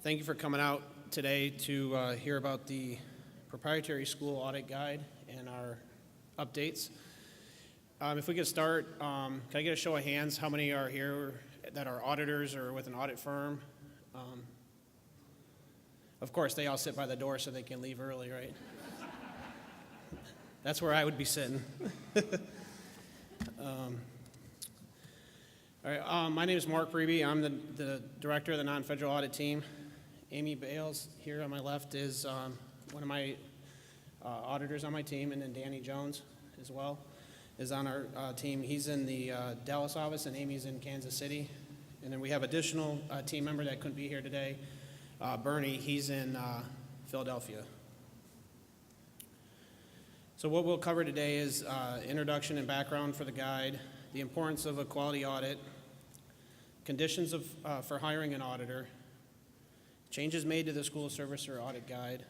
Thank you for coming out today to hear about the proprietary school audit guide and our updates. If we could start, can I get a show of hands? How many are here that are auditors or with an audit firm? Of course, they all sit by the door so they can leave early, right? That's where I would be sitting. All right, my name is Mark Reeby. I'm the director of the non-federal audit team. Amy Bales here on my left is one of my auditors on my team, and then Danny Jones as well is on our team. He's in the Dallas office, and Amy's in Kansas City. And then we have additional team member that couldn't be here today, Bernie. He's in Philadelphia. So what we'll cover today is introduction and background for the guide, the importance of a quality audit, conditions for hiring an auditor, changes made to the school servicer audit guide,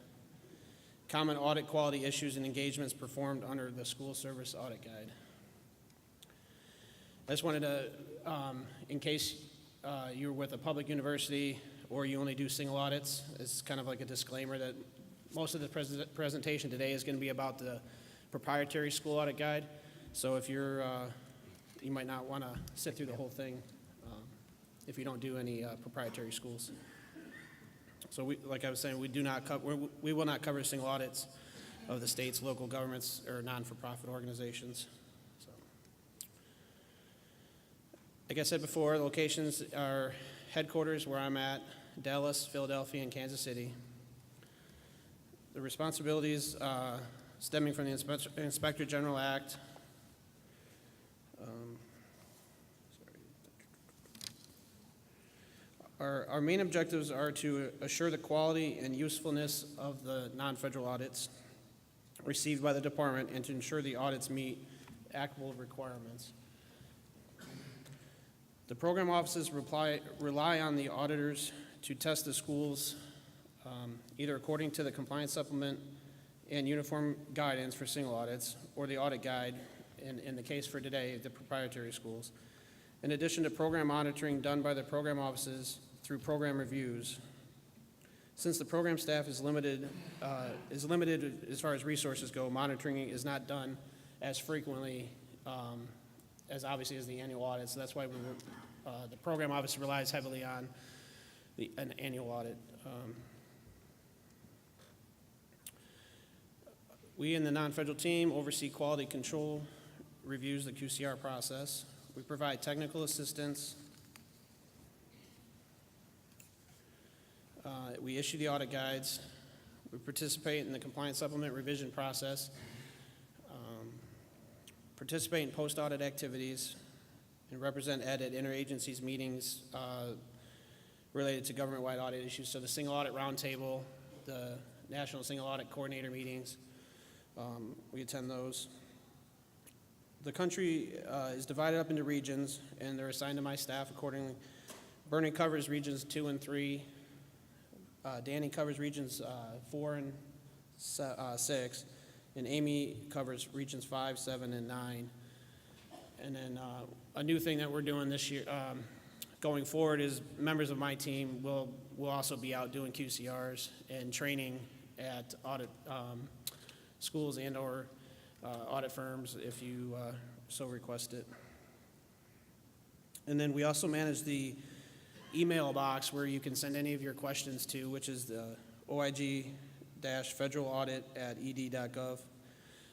common audit quality issues and engagements performed under the school service audit guide. I just wanted to, in case you're with a public university or you only do single audits, it's kind of like a disclaimer that most of the presentation today is going to be about the proprietary school audit guide. So if you're, you might not want to sit through the whole thing if you don't do any proprietary schools. So we, like I was saying, we will not cover single audits of the state's local governments or non-for-profit organizations. So, like I said before, the locations are headquarters where I'm at, Dallas, Philadelphia, and Kansas City. The responsibilities stemming from the Inspector General Act. Our main objectives are to assure the quality and usefulness of the non-federal audits received by the department and to ensure the audits meet applicable requirements. The program offices rely on the auditors to test the schools either according to the compliance supplement and uniform guidance for single audits or the audit guide, in the case for today, the proprietary schools. In addition to program monitoring done by the program offices through program reviews. Since the program staff is limited as far as resources go, monitoring is not done as frequently as obviously as the annual audit. So that's why the program office relies heavily on an annual audit. We in the non-federal team oversee quality control reviews, the QCR process. We provide technical assistance. We issue the audit guides. We participate in the compliance supplement revision process, participate in post-audit activities, and represent Ed at interagencies meetings related to government-wide audit issues. So the single audit roundtable, the National Single Audit Coordinator meetings, we attend those. The country is divided up into regions, and they're assigned to my staff accordingly. Bernie covers regions 2 and 3. Danny covers regions 4 and 6, and Amy covers regions 5, 7, and 9. And then a new thing that we're doing this year, going forward, is members of my team will also be out doing QCRs and training at audit schools and/or audit firms if you so request it. And then we also manage the email box where you can send any of your questions to, which is the oig-federalaudit@ed.gov.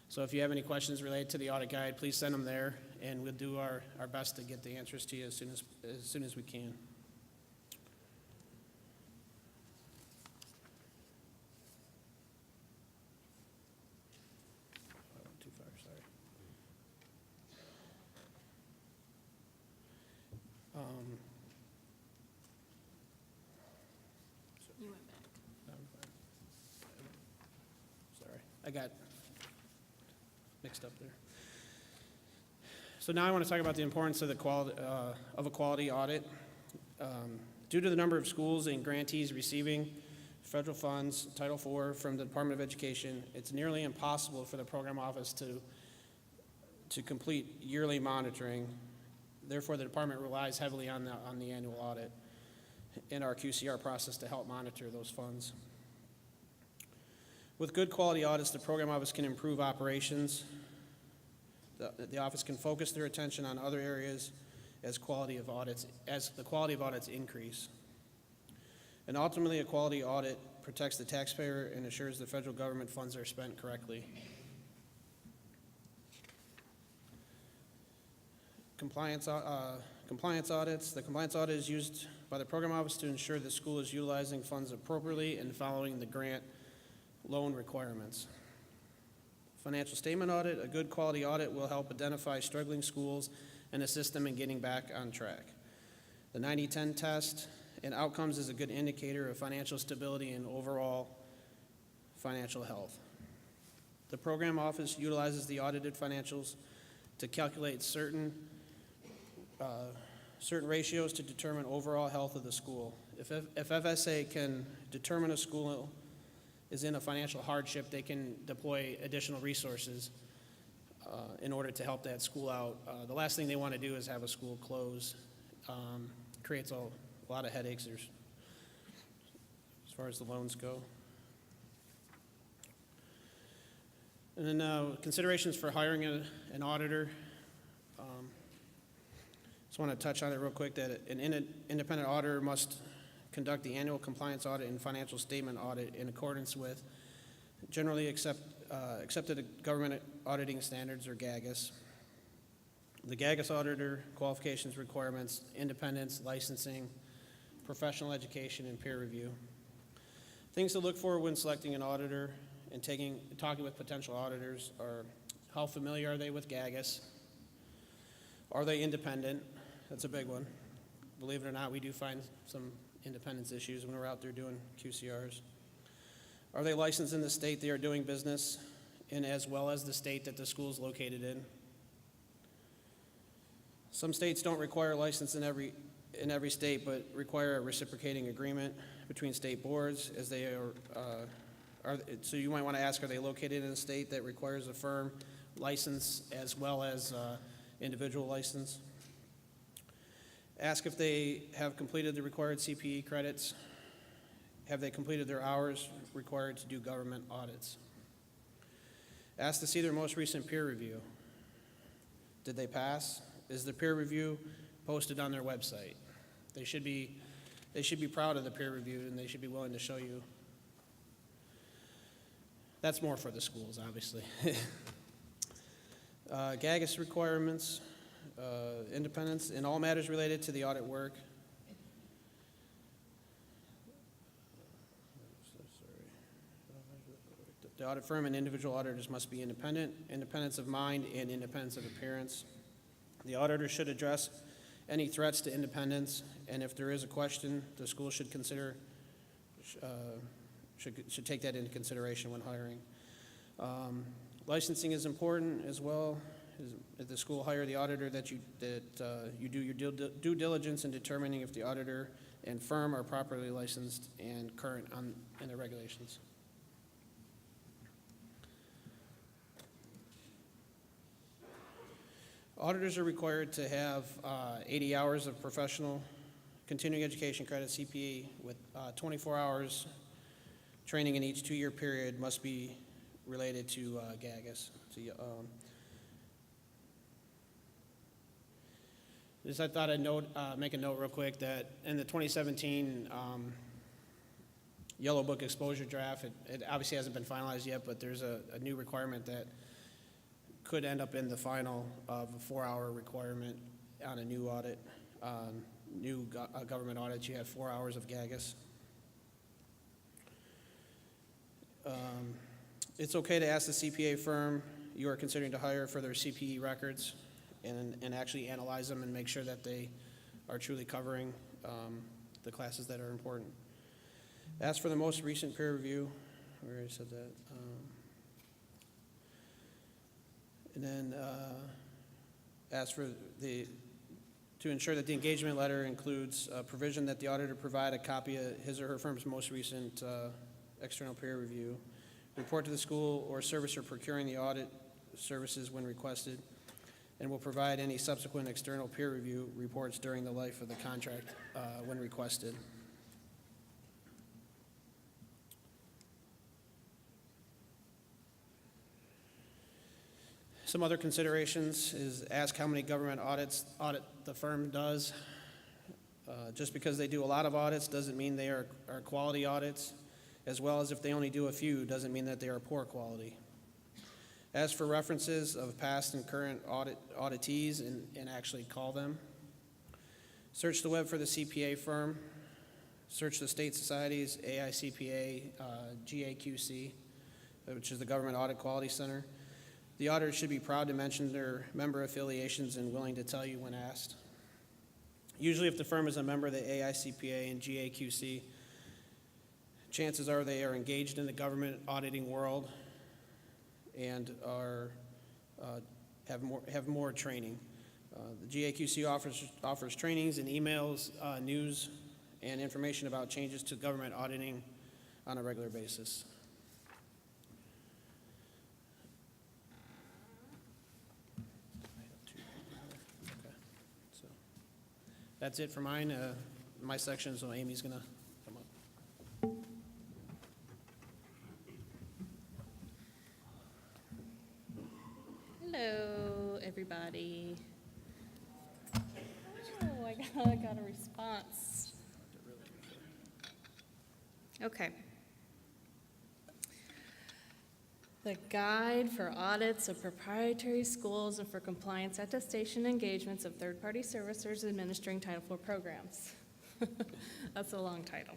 So if you have any questions related to the audit guide, please send them there, and we'll do our best to get the answers to you as soon as we can. Too far, sorry. You went back. Sorry, I got mixed up there. So now I want to talk about the importance of the quality of a quality audit. Due to the number of schools and grantees receiving federal funds, Title IV, from the Department of Education, it's nearly impossible for the program office to complete yearly monitoring. Therefore, the department relies heavily on the annual audit. in our QCR process to help monitor those funds. With good quality audits, the program office can improve operations. The office can focus their attention on other areas as the quality of audits increase. And ultimately, a quality audit protects the taxpayer and assures the federal government funds are spent correctly. Compliance audits. The compliance audit is used by the program office to ensure the school is utilizing funds appropriately and following the grant loan requirements. Financial statement audit. A good quality audit will help identify struggling schools and assist them in getting back on track. The 90-10 test and outcomes is a good indicator of financial stability and overall financial health. The program office utilizes the audited financials to calculate certain ratios to determine overall health of the school. If FSA can determine a school is in a financial hardship, they can deploy additional resources in order to help that school out. The last thing they want to do is have a school close. Creates a lot of headaches as far as the loans go. And then considerations for hiring an auditor. Just want to touch on it real quick that an independent auditor must conduct the annual compliance audit and financial statement audit in accordance with generally accepted government auditing standards, or GAGAS. The GAGAS auditor qualifications, requirements, independence, licensing, professional education, and peer review. Things to look for when selecting an auditor and talking with potential auditors are: how familiar are they with GAGAS? Are they independent? That's a big one. Believe it or not, we do find some independence issues when we're out there doing QCRs. Are they licensed in the state they are doing business in, as well as the state that the school is located in? Some states don't require a license in every state, but require a reciprocating agreement between state boards, as they so you might want to ask, are they located in a state that requires a firm license as well as individual license? Ask if they have completed the required CPE credits. Have they completed their hours required to do government audits? Ask to see their most recent peer review. Did they pass? Is the peer review posted on their website? They should be proud of the peer review, and they should be willing to show you. That's more for the schools, obviously. GAGAS requirements, independence in all matters related to the audit work. The audit firm and individual auditors must be independent, independence of mind, and independence of appearance. The auditor should address any threats to independence, and if there is a question, the school should should take that into consideration when hiring. Licensing is important as well. At the school, hire the auditor that you do your due diligence in determining if the auditor and firm are properly licensed and current in their regulations. Auditors are required to have 80 hours of professional continuing education credit, CPE, with 24 hours training in each 2-year period must be related to GAGAS. I thought I'd make a note real quick that in the 2017 Yellow Book exposure draft, it obviously hasn't been finalized yet, but there's a new requirement that could end up in the final of a 4-hour requirement on a new audit. New government audits, you have 4 hours of GAGAS. It's okay to ask the CPA firm you are considering to hire for their CPE records and actually analyze them and make sure that they are truly covering the classes that are important. Ask for the most recent peer review. I already said that. And then ask for to ensure that the engagement letter includes a provision that the auditor provide a copy of his or her firm's most recent external peer review. Report to the school or servicer procuring the audit services when requested, and will provide any subsequent external peer review reports during the life of the contract when requested. Some other considerations is ask how many government audit the firm does. Just because they do a lot of audits doesn't mean they are quality audits, as well as if they only do a few doesn't mean that they are poor quality. As for references of past and current auditees and actually call them. Search the web for the CPA firm. Search the state societies, AICPA, GAQC, which is the Government Audit Quality Center. The auditor should be proud to mention their member affiliations and willing to tell you when asked. Usually if the firm is a member of the AICPA and GAQC, chances are they are engaged in the government auditing world and have more training. The GAQC offers trainings and emails, news, and information about changes to government auditing on a regular basis. Okay. So that's it for mine. My section, so Amy's going to come up. Hello, everybody. Oh, I got a response. Okay. The Guide for Audits of Proprietary Schools and for Compliance Attestation Engagements of Third-Party Servicers Administering Title IV Programs. That's a long title.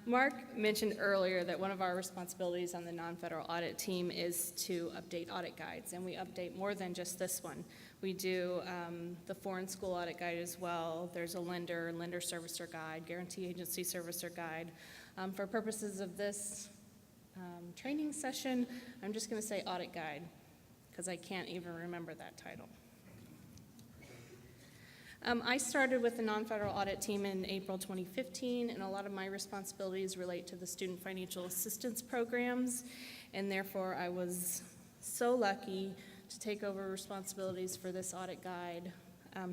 Mark mentioned earlier that one of our responsibilities on the non-federal audit team is to update audit guides, and we update more than just this one. We do the foreign school audit guide as well. There's a lender servicer guide, guarantee agency servicer guide. For purposes of this training session, I'm just going to say audit guide because I can't even remember that title. I started with the non-federal audit team in April 2015, and a lot of my responsibilities relate to the student financial assistance programs, and therefore I was so lucky to take over responsibilities for this audit guide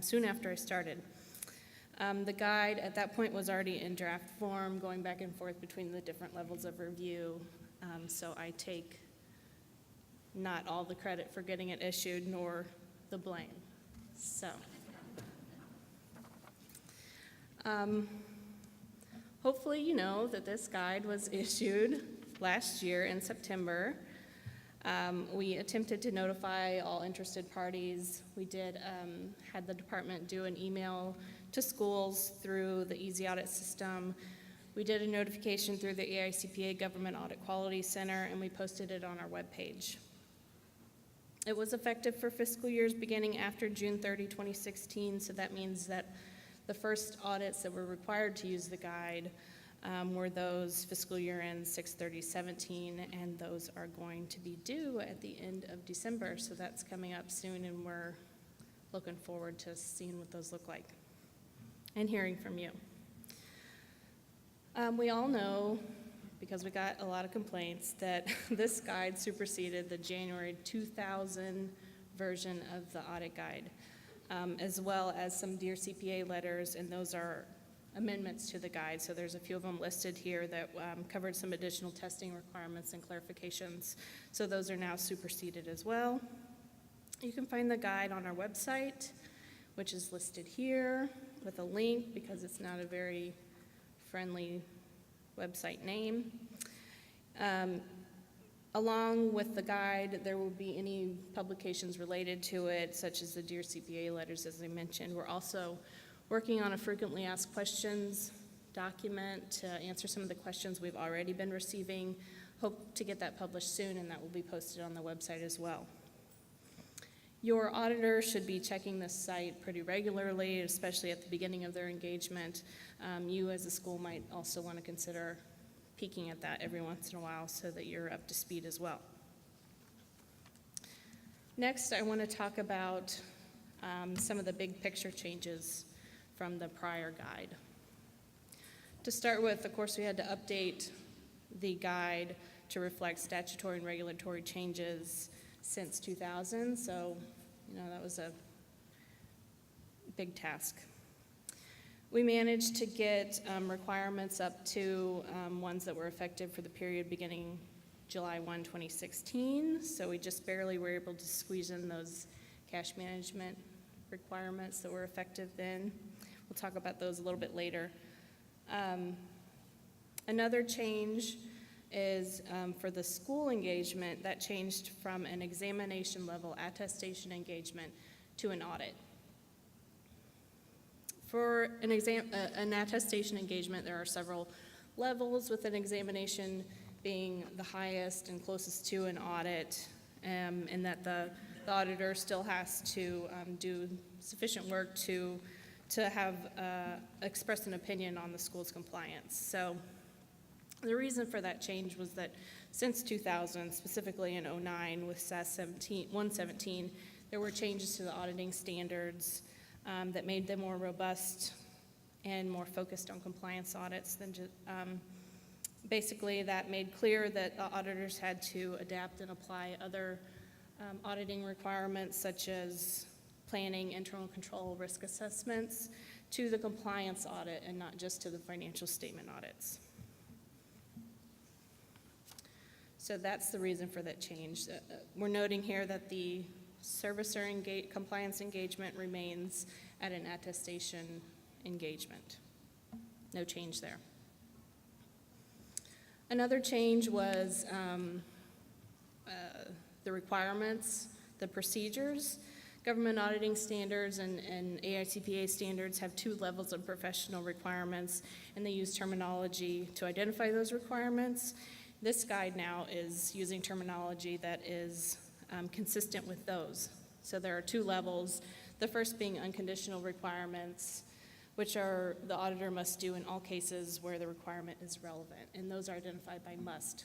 soon after I started. The guide at that point was already in draft form, going back and forth between the different levels of review, so I take not all the credit for getting it issued, nor the blame. So. Hopefully you know that this guide was issued last year in September. We attempted to notify all interested parties. We did had the department do an email to schools through the Easy Audit system. We did a notification through the AICPA Government Audit Quality Center, and we posted it on our webpage. It was effective for fiscal years beginning after June 30, 2016, so that means that the first audits that were required to use the guide were those fiscal year end 6/30/17, and those are going to be due at the end of December, so that's coming up soon, and we're looking forward to seeing what those look like and hearing from you. We all know, because we got a lot of complaints, that this guide superseded the January 2000 version of the audit guide. As well as some Dear CPA letters, and those are amendments to the guide. So there's a few of them listed here that covered some additional testing requirements and clarifications. So those are now superseded as well. You can find the guide on our website, which is listed here with a link because it's not a very friendly website name. Along with the guide, there will be any publications related to it, such as the Dear CPA letters, as I mentioned. We're also working on a frequently asked questions document to answer some of the questions we've already been receiving. Hope to get that published soon, and that will be posted on the website as well. Your auditor should be checking this site pretty regularly, especially at the beginning of their engagement. You as a school might also want to consider peeking at that every once in a while so that you're up to speed as well. Next, I want to talk about some of the big picture changes from the prior guide. To start with, of course, we had to update the guide to reflect statutory and regulatory changes since 2000, so that was a big task. We managed to get requirements up to ones that were effective for the period beginning July 1, 2016, so we just barely were able to squeeze in those cash management requirements that were effective then. We'll talk about those a little bit later. Another change is for the school engagement, that changed from an examination level attestation engagement to an audit. For an attestation engagement, there are several levels, with an examination being the highest and closest to an audit, and that the auditor still has to do sufficient work to have express an opinion on the school's compliance. So the reason for that change was that since 2000, specifically in 2009 with SAS 117, there were changes to the auditing standards that made them more robust and more focused on compliance audits than just, basically that made clear that the auditors had to adapt and apply other auditing requirements such as planning, internal control, risk assessments to the compliance audit and not just to the financial statement audits. So that's the reason for that change. We're noting here that the servicer compliance engagement remains at an attestation engagement. No change there. Another change was the requirements, the procedures. Government auditing standards and AICPA standards have two levels of professional requirements, and they use terminology to identify those requirements. This guide now is using terminology that is consistent with those. So there are two levels, the first being unconditional requirements, which are the auditor must do in all cases where the requirement is relevant, and those are identified by must.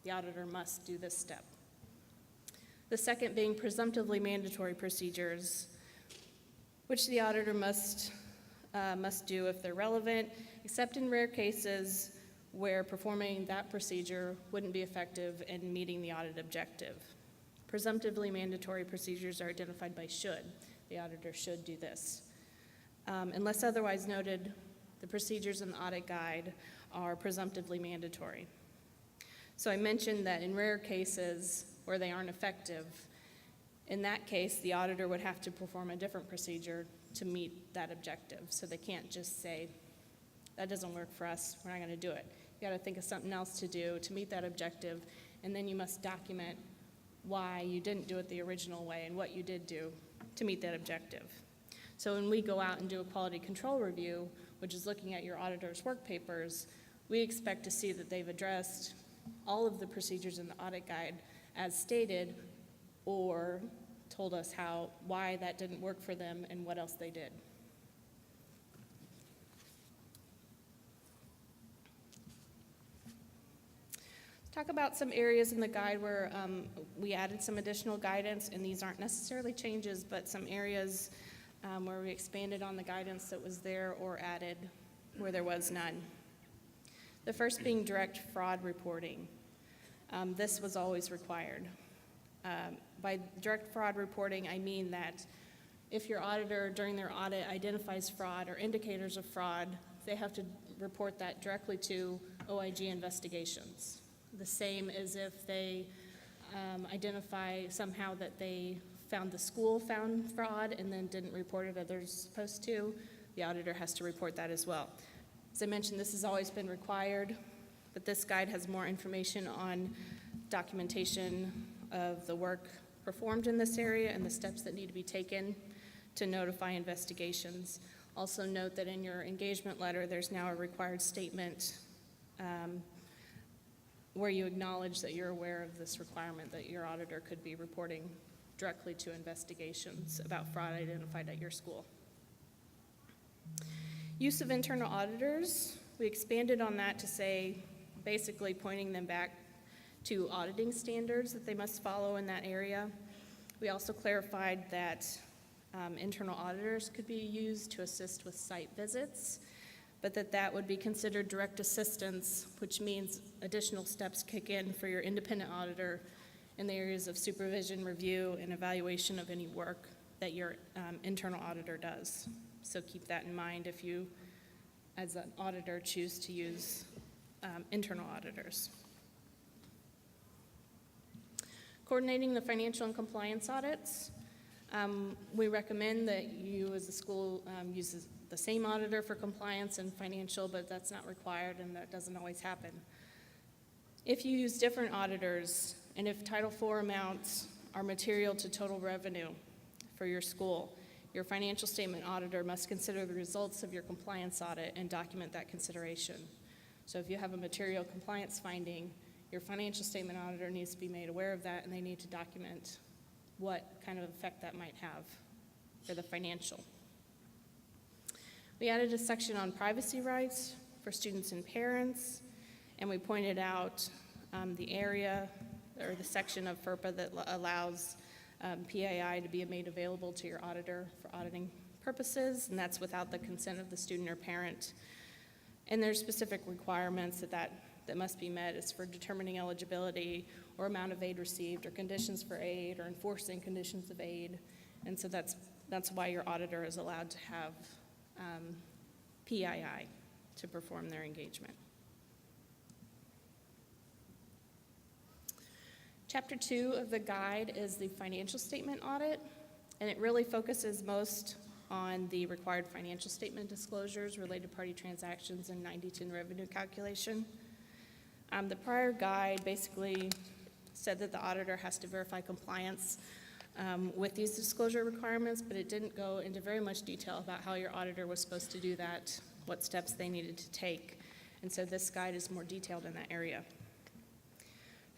The auditor must do this step. The second being presumptively mandatory procedures, which the auditor must do if they're relevant, except in rare cases where performing that procedure wouldn't be effective in meeting the audit objective. Presumptively mandatory procedures are identified by should. The auditor should do this. Unless otherwise noted, the procedures in the audit guide are presumptively mandatory. So I mentioned that in rare cases where they aren't effective, in that case, the auditor would have to perform a different procedure to meet that objective. So they can't just say, that doesn't work for us, we're not gonna do it. You gotta think of something else to do to meet that objective, and then you must document why you didn't do it the original way and what you did do to meet that objective. So when we go out and do a quality control review, which is looking at your auditor's work papers, we expect to see that they've addressed all of the procedures in the audit guide as stated, or told us why that didn't work for them and what else they did. Let's talk about some areas in the guide where we added some additional guidance, and these aren't necessarily changes, but some areas where we expanded on the guidance that was there or added where there was none. The first being direct fraud reporting. This was always required. By direct fraud reporting, I mean that if your auditor during their audit identifies fraud or indicators of fraud, they have to report that directly to OIG investigations. The same as if they identify somehow that they found the school found fraud and then didn't report it as they're supposed to, the auditor has to report that as well. As I mentioned, this has always been required, but this guide has more information on documentation of the work performed in this area and the steps that need to be taken to notify investigations. Also note that in your engagement letter, there's now a required statement where you acknowledge that you're aware of this requirement, that your auditor could be reporting directly to investigations about fraud identified at your school. Use of internal auditors, we expanded on that to say, basically pointing them back to auditing standards that they must follow in that area. We also clarified that internal auditors could be used to assist with site visits, but that would be considered direct assistance, which means additional steps kick in for your independent auditor in the areas of supervision, review, and evaluation of any work that your internal auditor does. So keep that in mind if you, as an auditor, choose to use internal auditors. Coordinating the financial and compliance audits. We recommend that you as a school use the same auditor for compliance and financial, but that's not required and that doesn't always happen. If you use different auditors and if Title IV amounts are material to total revenue for your school, your financial statement auditor must consider the results of your compliance audit and document that consideration. So if you have a material compliance finding, your financial statement auditor needs to be made aware of that and they need to document what kind of effect that might have for the financial. We added a section on privacy rights for students and parents, and we pointed out the area or the section of FERPA that allows PII to be made available to your auditor for auditing purposes, and that's without the consent of the student or parent. And there's specific requirements that must be met as for determining eligibility or amount of aid received or conditions for aid or enforcing conditions of aid. And so that's why your auditor is allowed to have PII to perform their engagement. Chapter 2 of the guide is the financial statement audit, and it really focuses most on the required financial statement disclosures, related party transactions, and 90/10 revenue calculation. The prior guide basically said that the auditor has to verify compliance with these disclosure requirements, but it didn't go into very much detail about how your auditor was supposed to do that, what steps they needed to take. And so this guide is more detailed in that area.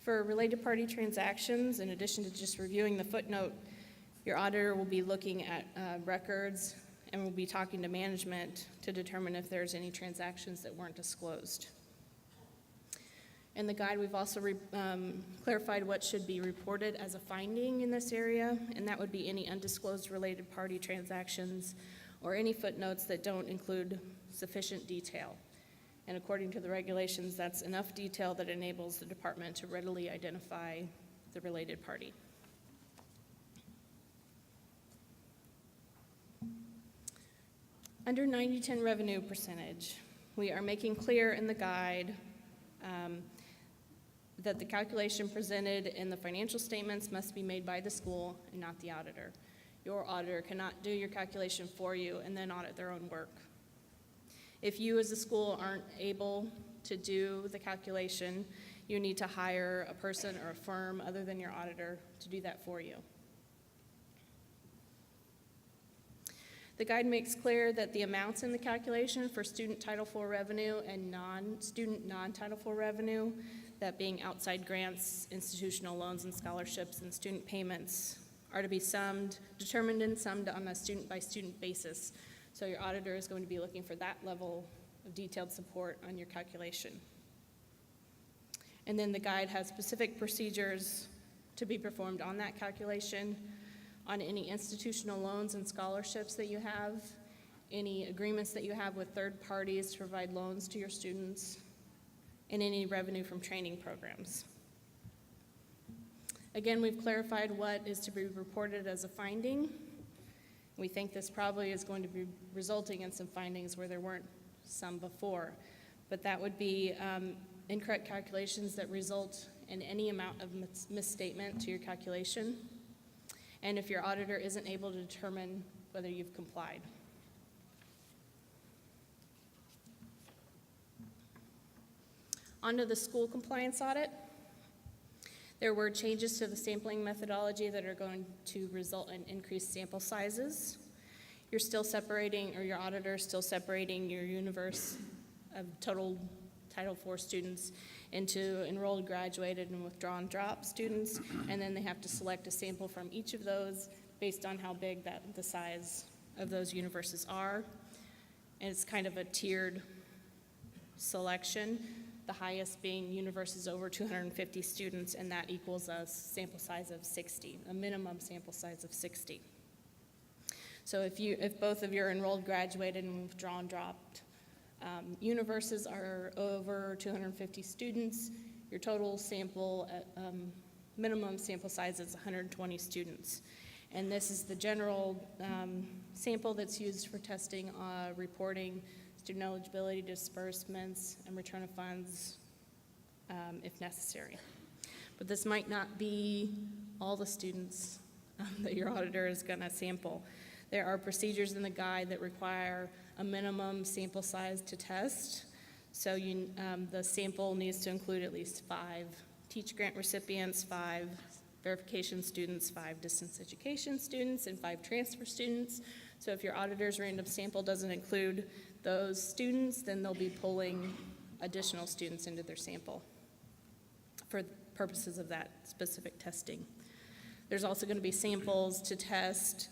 For related party transactions, in addition to just reviewing the footnote, your auditor will be looking at records and will be talking to management to determine if there's any transactions that weren't disclosed. In the guide, we've also clarified what should be reported as a finding in this area, and that would be any undisclosed related party transactions or any footnotes that don't include sufficient detail. And according to the regulations, that's enough detail that enables the department to readily identify the related party. Under 90/10 revenue percentage, we are making clear in the guide that the calculation presented in the financial statements must be made by the school and not the auditor. Your auditor cannot do your calculation for you and then audit their own work. If you as a school aren't able to do the calculation, you need to hire a person or a firm other than your auditor to do that for you. The guide makes clear that the amounts in the calculation for student Title IV revenue and non-student non-Title IV revenue, that being outside grants, institutional loans and scholarships, and student payments, are to be determined and summed on a student-by-student basis. So your auditor is going to be looking for that level of detailed support on your calculation. And then the guide has specific procedures to be performed on that calculation, on any institutional loans and scholarships that you have, any agreements that you have with third parties to provide loans to your students, and any revenue from training programs. Again, we've clarified what is to be reported as a finding. We think this probably is going to be resulting in some findings where there weren't some before, but that would be incorrect calculations that result in any amount of misstatement to your calculation, and if your auditor isn't able to determine whether you've complied. Onto the school compliance audit. There were changes to the sampling methodology that are going to result in increased sample sizes. You're still separating, or your auditor is still separating your universe of total Title IV students into enrolled, graduated, and withdrawn drop students, and then they have to select a sample from each of those based on how big the size of those universes are. And it's kind of a tiered selection, the highest being universes over 250 students, and that equals a sample size of 60, a minimum sample size of 60. So if both of your enrolled, graduated, and withdrawn dropped universes are over 250 students, your total sample, minimum sample size is 120 students. And this is the general sample that's used for testing, reporting student eligibility, disbursements, and return of funds if necessary. But this might not be all the students that your auditor is going to sample. There are procedures in the guide that require a minimum sample size to test. So the sample needs to include at least 5 teach grant recipients, 5 verification students, 5 distance education students, and 5 transfer students. So if your auditor's random sample doesn't include those students, then they'll be pulling additional students into their sample for purposes of that specific testing. There's also going to be samples to test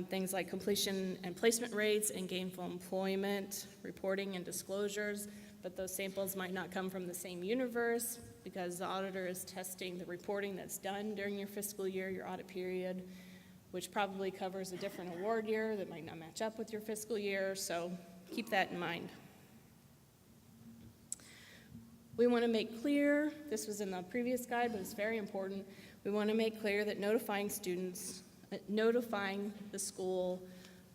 things like completion and placement rates and gainful employment, reporting and disclosures, but those samples might not come from the same universe because the auditor is testing the reporting that's done during your fiscal year, your audit period, which probably covers a different award year that might not match up with your fiscal year, so keep that in mind. We want to make clear, this was in the previous guide, but it's very important, we want to make clear that notifying the school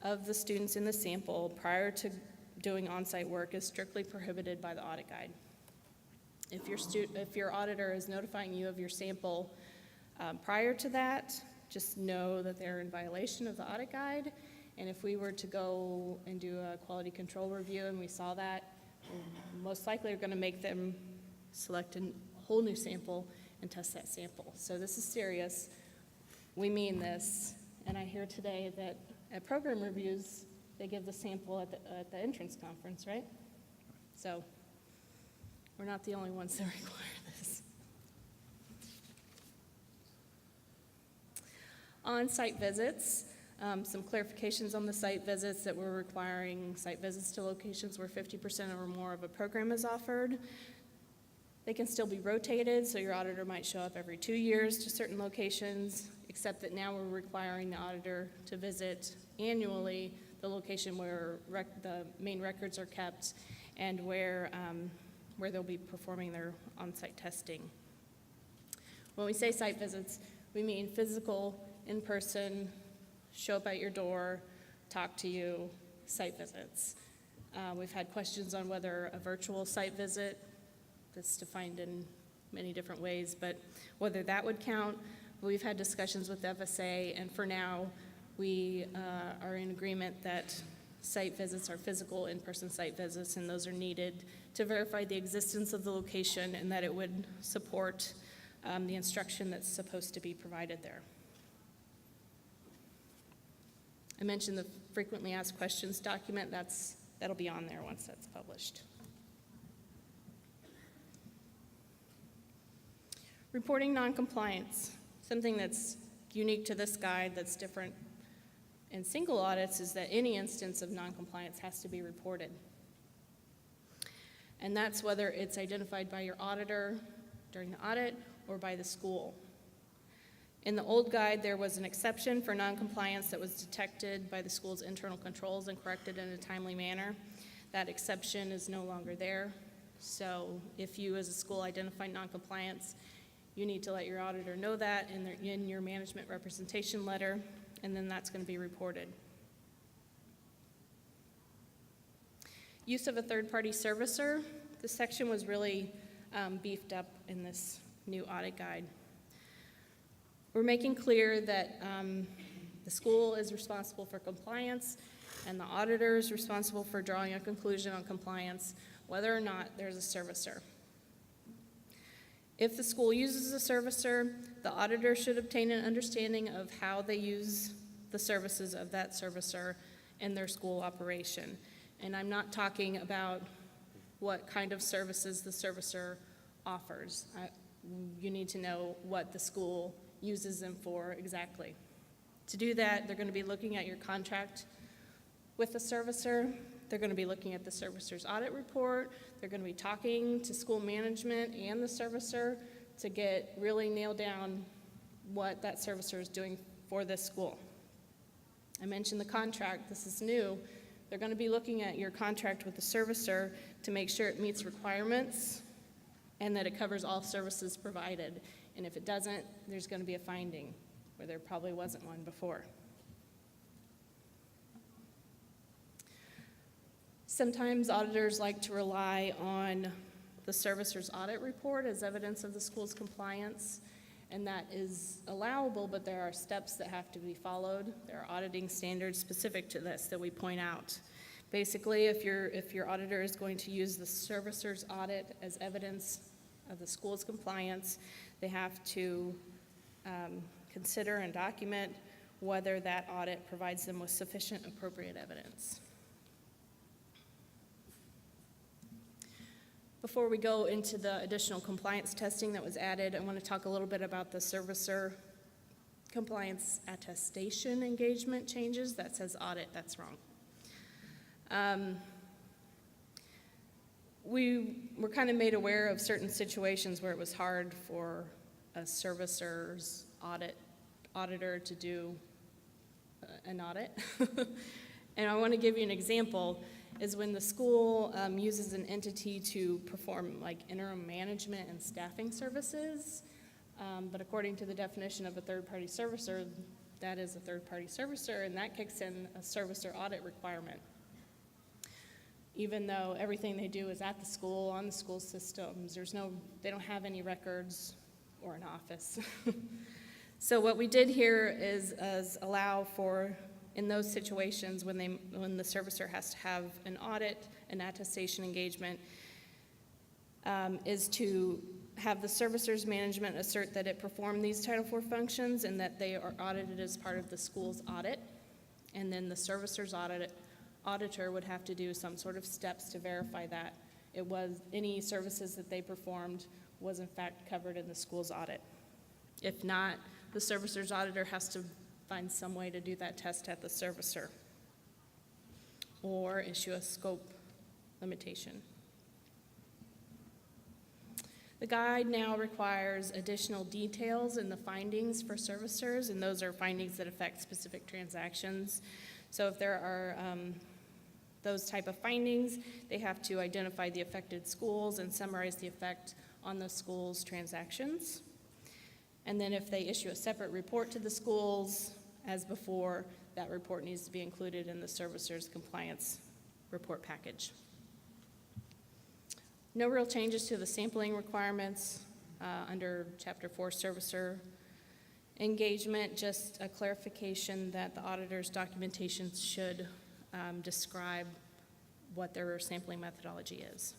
of the students in the sample prior to doing on-site work is strictly prohibited by the audit guide. If your auditor is notifying you of your sample prior to that, just know that they're in violation of the audit guide. And if we were to go and do a quality control review and we saw that, we most likely are going to make them select a whole new sample and test that sample. So this is serious. We mean this. And I hear today that at program reviews, they give the sample at the entrance conference, right? So we're not the only ones that require this. On-site visits, some clarifications on the site visits that we're requiring site visits to locations where 50% or more of a program is offered. They can still be rotated, so your auditor might show up every 2 years to certain locations, except that now we're requiring the auditor to visit annually the location where the main records are kept and where they'll be performing their on-site testing. When we say site visits, we mean physical, in-person, show up at your door, talk to you, site visits. We've had questions on whether a virtual site visit, that's defined in many different ways, but whether that would count. We've had discussions with FSA, and for now, we are in agreement that site visits are physical in-person site visits, and those are needed to verify the existence of the location and that it would support the instruction that's supposed to be provided there. I mentioned the frequently asked questions document. That'll be on there once that's published. Reporting noncompliance. Something that's unique to this guide that's different in single audits is that any instance of noncompliance has to be reported. And that's whether it's identified by your auditor during the audit or by the school. In the old guide, there was an exception for noncompliance that was detected by the school's internal controls and corrected in a timely manner. That exception is no longer there. So if you as a school identify noncompliance, you need to let your auditor know that in your management representation letter, and then that's going to be reported. Use of a third-party servicer. This section was really beefed up in this new audit guide. We're making clear that the school is responsible for compliance and the auditor is responsible for drawing a conclusion on compliance, whether or not there's a servicer. If the school uses a servicer, the auditor should obtain an understanding of how they use the services of that servicer in their school operation. And I'm not talking about what kind of services the servicer offers. You need to know what the school uses them for exactly. To do that, they're going to be looking at your contract with the servicer. They're going to be looking at the servicer's audit report. They're going to be talking to school management and the servicer to really nail down what that servicer is doing for this school. I mentioned the contract. This is new. They're going to be looking at your contract with the servicer to make sure it meets requirements and that it covers all services provided. And if it doesn't, there's going to be a finding where there probably wasn't one before. Sometimes auditors like to rely on the servicer's audit report as evidence of the school's compliance, and that is allowable, but there are steps that have to be followed. There are auditing standards specific to this that we point out. Basically, if your auditor is going to use the servicer's audit as evidence of the school's compliance, they have to consider and document whether that audit provides them with sufficient appropriate evidence. Before we go into the additional compliance testing that was added, I want to talk a little bit about the servicer compliance attestation engagement changes. That says audit, that's wrong. We were kind of made aware of certain situations where it was hard for a servicer's auditor to do an audit. And I want to give you an example, is when the school uses an entity to perform like interim management and staffing services, but according to the definition of a third-party servicer, that is a third-party servicer, and that kicks in a servicer audit requirement. Even though everything they do is at the school, on the school systems, they don't have any records or an office. So what we did here is allow for, in those situations when the servicer has to have an audit, an attestation engagement, is to have the servicer's management assert that it performed these Title IV functions and that they are audited as part of the school's audit. And then the servicer's auditor would have to do some sort of steps to verify that any services that they performed was in fact covered in the school's audit. If not, the servicer's auditor has to find some way to do that test at the servicer or issue a scope limitation. The guide now requires additional details in the findings for servicers, and those are findings that affect specific transactions. So if there are those type of findings, they have to identify the affected schools and summarize the effect on the school's transactions. And then if they issue a separate report to the schools, as before, that report needs to be included in the servicer's compliance report package. No real changes to the sampling requirements under Chapter 4 Servicer Engagement, just a clarification that the auditor's documentation should describe what their sampling methodology is.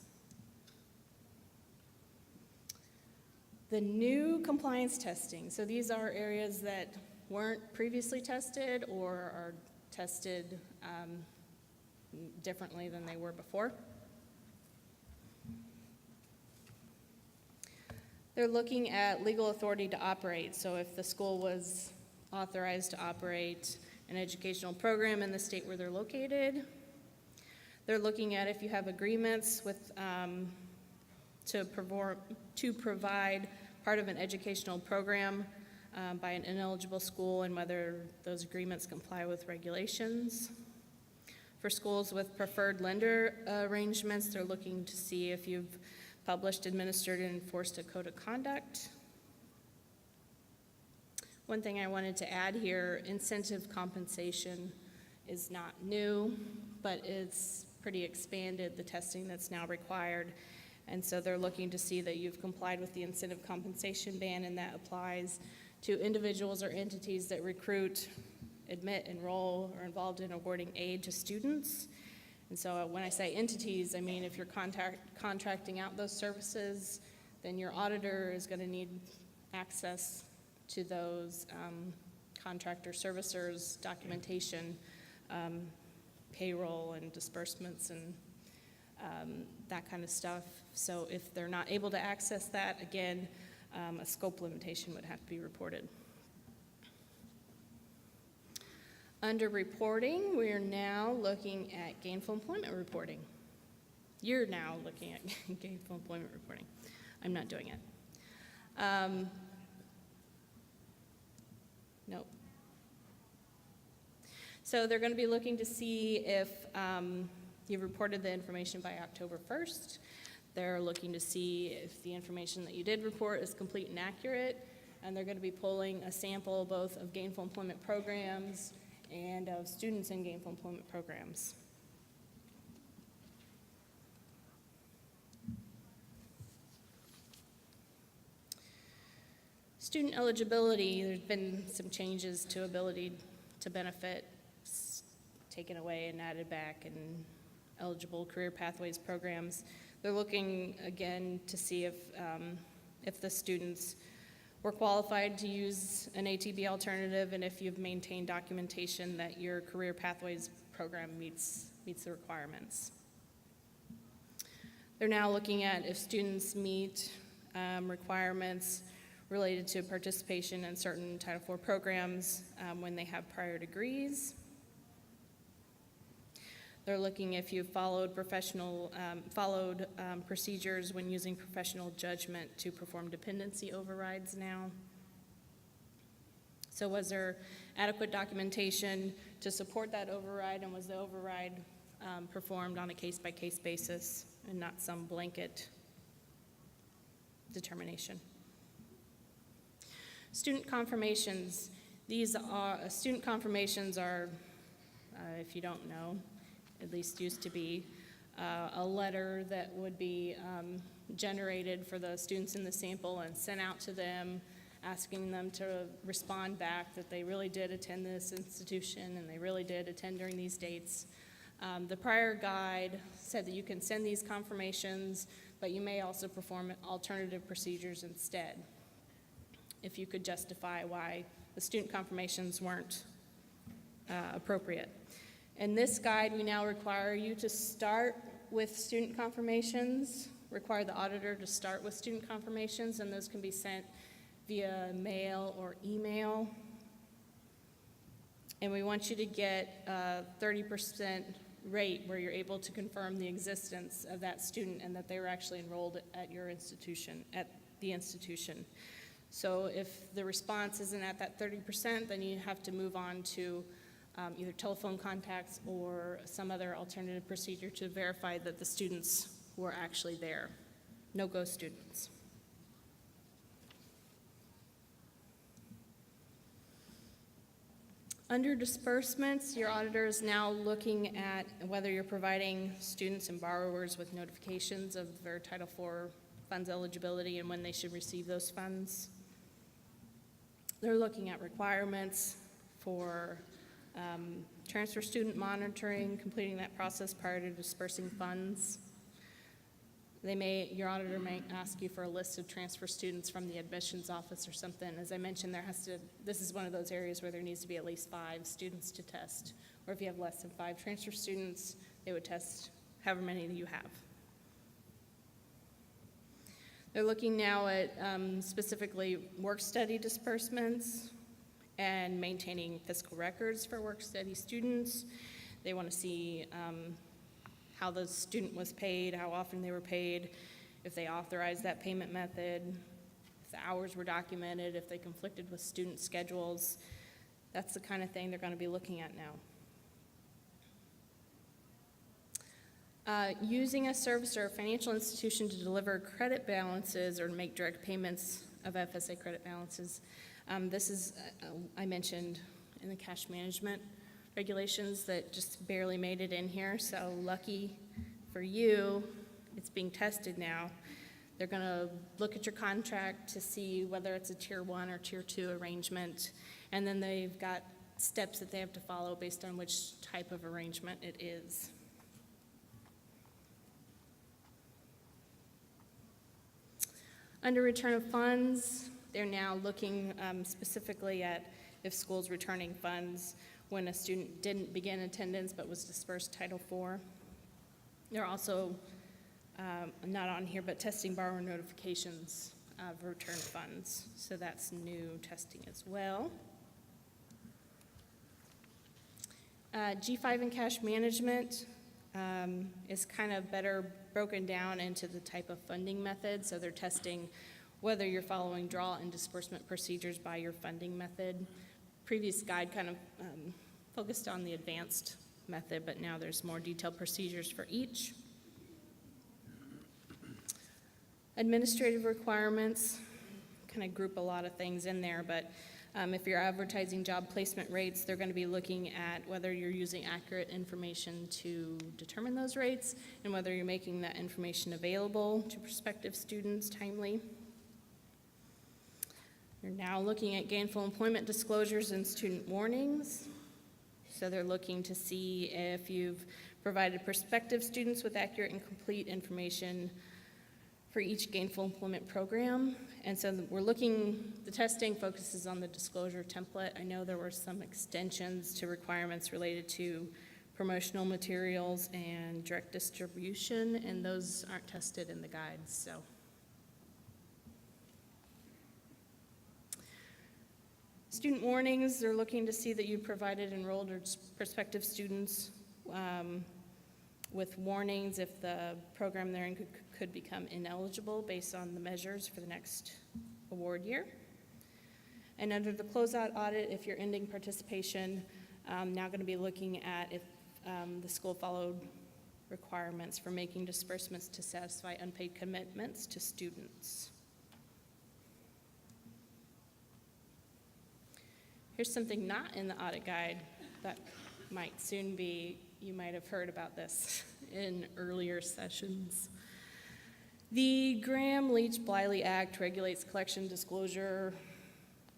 The new compliance testing. So these are areas that weren't previously tested or are tested differently than they were before. They're looking at legal authority to operate. So if the school was authorized to operate an educational program in the state where they're located. They're looking at if you have agreements with to provide part of an educational program by an ineligible school and whether those agreements comply with regulations. For schools with preferred lender arrangements, they're looking to see if you've published, administered, and enforced a code of conduct. One thing I wanted to add here, incentive compensation is not new, but it's pretty expanded, the testing that's now required. And so they're looking to see that you've complied with the incentive compensation ban, and that applies to individuals or entities that recruit, admit, enroll, or involved in awarding aid to students. And so when I say entities, I mean if you're contracting out those services, then your auditor is going to need access to those contractor servicers, documentation, payroll and disbursements and that kind of stuff. So if they're not able to access that, again, a scope limitation would have to be reported. Under reporting, we are now looking at gainful employment reporting. You're now looking at gainful employment reporting. I'm not doing it. Nope. So they're going to be looking to see if you've reported the information by October 1st. They're looking to see if the information that you did report is complete and accurate, and they're going to be pulling a sample both of gainful employment programs and of students in gainful employment programs. Student eligibility, there's been some changes to ability to benefit, taken away and added back, and eligible career pathways programs. They're looking again to see if the students were qualified to use an ATB alternative, and if you've maintained documentation that your career pathways program meets the requirements. They're now looking at if students meet requirements related to participation in certain Title IV programs when they have prior degrees. They're looking if you've followed procedures when using professional judgment to perform dependency overrides now. So was there adequate documentation to support that override, and was the override performed on a case-by-case basis and not some blanket determination? Student confirmations. These are, student confirmations are, if you don't know, at least used to be, a letter that would be generated for the students in the sample and sent out to them, asking them to respond back that they really did attend this institution and they really did attend during these dates. The prior guide said that you can send these confirmations, but you may also perform alternative procedures instead, if you could justify why the student confirmations weren't appropriate. In this guide, we now require you to start with student confirmations, require the auditor to start with student confirmations, and those can be sent via mail or email. And we want you to get a 30% rate where you're able to confirm the existence of that student and that they were actually enrolled at your institution, at the institution. So if the response isn't at that 30%, then you have to move on to either telephone contacts or some other alternative procedure to verify that the students were actually there. No-go students. Under disbursements, your auditor is now looking at whether you're providing students and borrowers with notifications of their Title IV funds eligibility and when they should receive those funds. They're looking at requirements for transfer student monitoring, completing that process prior to dispersing funds. Your auditor may ask you for a list of transfer students from the admissions office or something. As I mentioned, this is one of those areas where there needs to be at least 5 students to test. Or if you have less than 5 transfer students, they would test however many that you have. They're looking now at specifically work-study disbursements and maintaining fiscal records for work-study students. They want to see how the student was paid, how often they were paid, if they authorized that payment method, if the hours were documented, if they conflicted with student schedules. That's the kind of thing they're going to be looking at now. Using a service or a financial institution to deliver credit balances or make direct payments of FSA credit balances. This is, I mentioned in the cash management regulations that just barely made it in here, so lucky for you, it's being tested now. They're going to look at your contract to see whether it's a Tier 1 or Tier 2 arrangement, and then they've got steps that they have to follow based on which type of arrangement it is. Under return of funds, they're now looking specifically at if schools returning funds when a student didn't begin attendance but was dispersed Title IV. They're also, not on here, but testing borrower notifications of return funds. So that's new testing as well. G5 and cash management is kind of better broken down into the type of funding method. So they're testing whether you're following draw and disbursement procedures by your funding method. Previous guide kind of focused on the advanced method, but now there's more detailed procedures for each. Administrative requirements, kind of group a lot of things in there, but if you're advertising job placement rates, they're going to be looking at whether you're using accurate information to determine those rates and whether you're making that information available to prospective students timely. You're now looking at gainful employment disclosures and student warnings. So they're looking to see if you've provided prospective students with accurate and complete information for each gainful employment program. And so the testing focuses on the disclosure template. I know there were some extensions to requirements related to promotional materials and direct distribution, and those aren't tested in the guides, so. Student warnings, they're looking to see that you provided enrolled or prospective students with warnings if the program they're in could become ineligible based on the measures for the next award year. And under the closeout audit, if you're ending participation, now going to be looking at if the school followed requirements for making disbursements to satisfy unpaid commitments to students. Here's something not in the audit guide that might soon be, you might have heard about this in earlier sessions. The Graham-Leach-Bliley Act regulates collection, disclosure,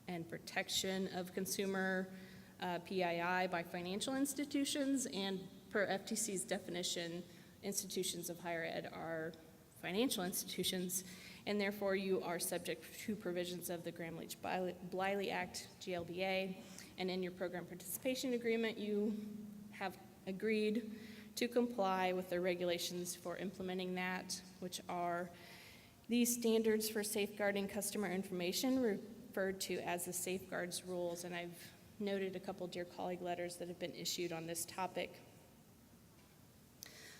and protection of consumer PII by financial institutions, and per FTC's definition, institutions of higher ed are financial institutions, and therefore you are subject to provisions of the Graham-Leach-Bliley Act, GLBA, and in your program participation agreement, you have agreed to comply with the regulations for implementing that, which are these standards for safeguarding customer information, referred to as the safeguards rules, and I've noted a couple dear colleague letters that have been issued on this topic.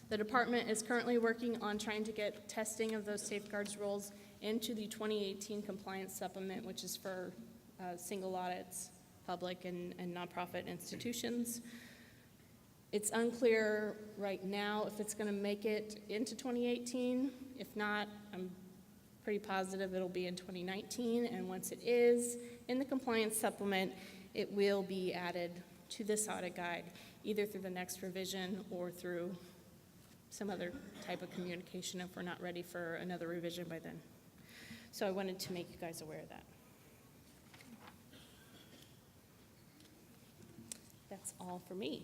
The department is currently working on trying to get testing of those safeguards rules into the 2018 compliance supplement, which is for single audits, public and nonprofit institutions. It's unclear right now if it's going to make it into 2018. If not, I'm pretty positive it'll be in 2019, and once it is in the compliance supplement, it will be added to this audit guide, either through the next revision or through some other type of communication if we're not ready for another revision by then. So I wanted to make you guys aware of that. That's all for me.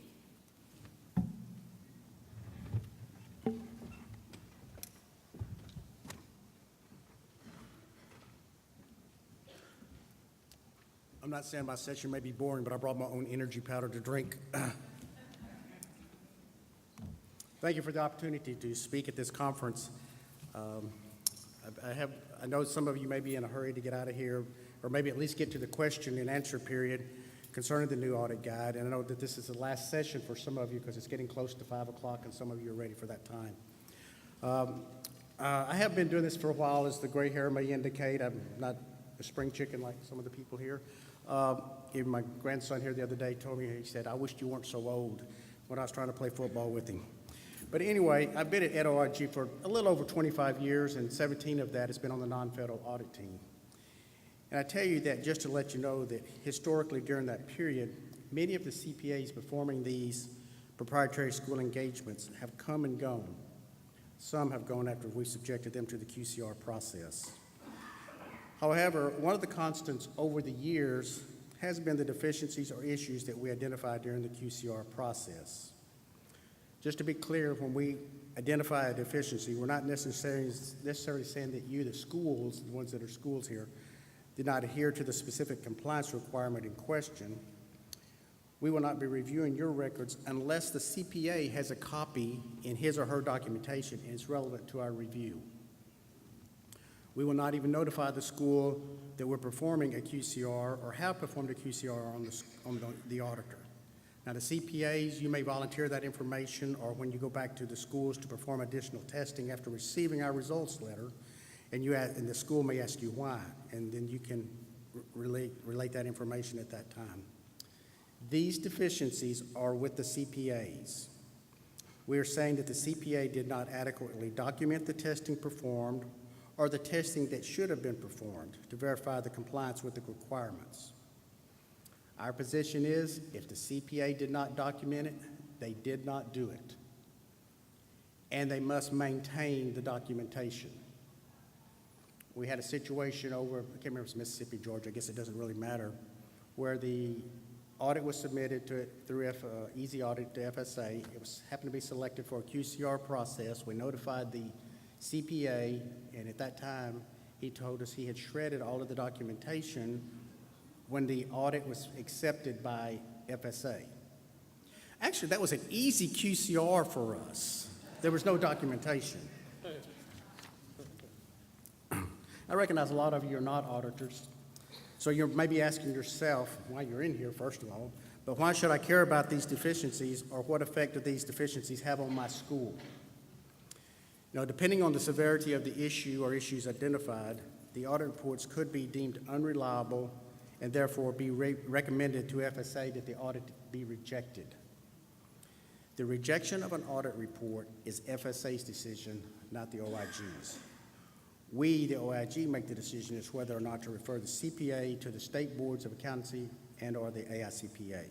I'm not saying my session may be boring, but I brought my own energy powder to drink. Thank you for the opportunity to speak at this conference. I know some of you may be in a hurry to get out of here, or maybe at least get to the question and answer period concerning the new audit guide. And I know that this is the last session for some of you because it's getting close to 5 o'clock and some of you are ready for that time. I have been doing this for a while, as the gray hair may indicate. I'm not a spring chicken like some of the people here. Even my grandson here the other day told me, he said, "I wished you weren't so old," when I was trying to play football with him. But anyway, I've been at EdOIG for a little over 25 years, and 17 of that has been on the non-federal audit team. And I tell you that just to let you know that historically during that period, many of the CPAs performing these proprietary school engagements have come and gone. Some have gone after we subjected them to the QCR process. However, one of the constants over the years has been the deficiencies or issues that we identified during the QCR process. Just to be clear, when we identify a deficiency, we're not necessarily saying that you, the schools, the ones that are schools here, did not adhere to the specific compliance requirement in question. We will not be reviewing your records unless the CPA has a copy in his or her documentation and is relevant to our review. We will not even notify the school that we're performing a QCR or have performed a QCR on the auditor. Now, the CPAs, you may volunteer that information, or when you go back to the schools to perform additional testing after receiving our results letter, and the school may ask you why, and then you can relate that information at that time. These deficiencies are with the CPAs. We are saying that the CPA did not adequately document the testing performed or the testing that should have been performed to verify the compliance with the requirements. Our position is, if the CPA did not document it, they did not do it. And they must maintain the documentation. we had a situation over, I can't remember if it's Mississippi, Georgia, I guess it doesn't really matter, where the audit was submitted through Easy Audit to FSA. It happened to be selected for a QCR process. We notified the CPA, and at that time, he told us he had shredded all of the documentation when the audit was accepted by FSA. Actually, that was an easy QCR for us. There was no documentation. I recognize a lot of you are not auditors, so you're maybe asking yourself why you're in here, first of all, but why should I care about these deficiencies, or what effect do these deficiencies have on my school? You know, depending on the severity of the issue or issues identified, the audit reports could be deemed unreliable and therefore be recommended to FSA that the audit be rejected. The rejection of an audit report is FSA's decision, not the OIG's. We, the OIG, make the decision as whether or not to refer the CPA to the state boards of accountancy and or the AICPA.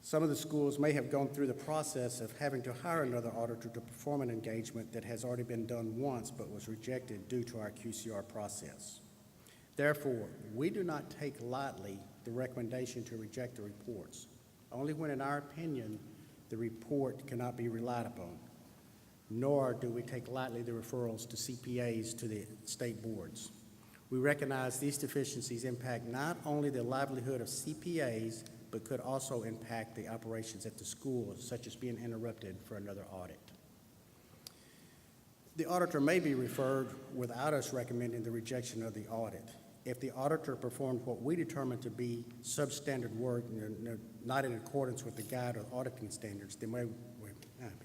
Some of the schools may have gone through the process of having to hire another auditor to perform an engagement that has already been done once but was rejected due to our QCR process. Therefore, we do not take lightly the recommendation to reject the reports, only when, in our opinion, the report cannot be relied upon, nor do we take lightly the referrals to CPAs to the state boards. We recognize these deficiencies impact not only the livelihood of CPAs, but could also impact the operations at the schools, such as being interrupted for another audit. The auditor may be referred without us recommending the rejection of the audit. If the auditor performed what we determined to be substandard work, not in accordance with the guide or auditing standards, then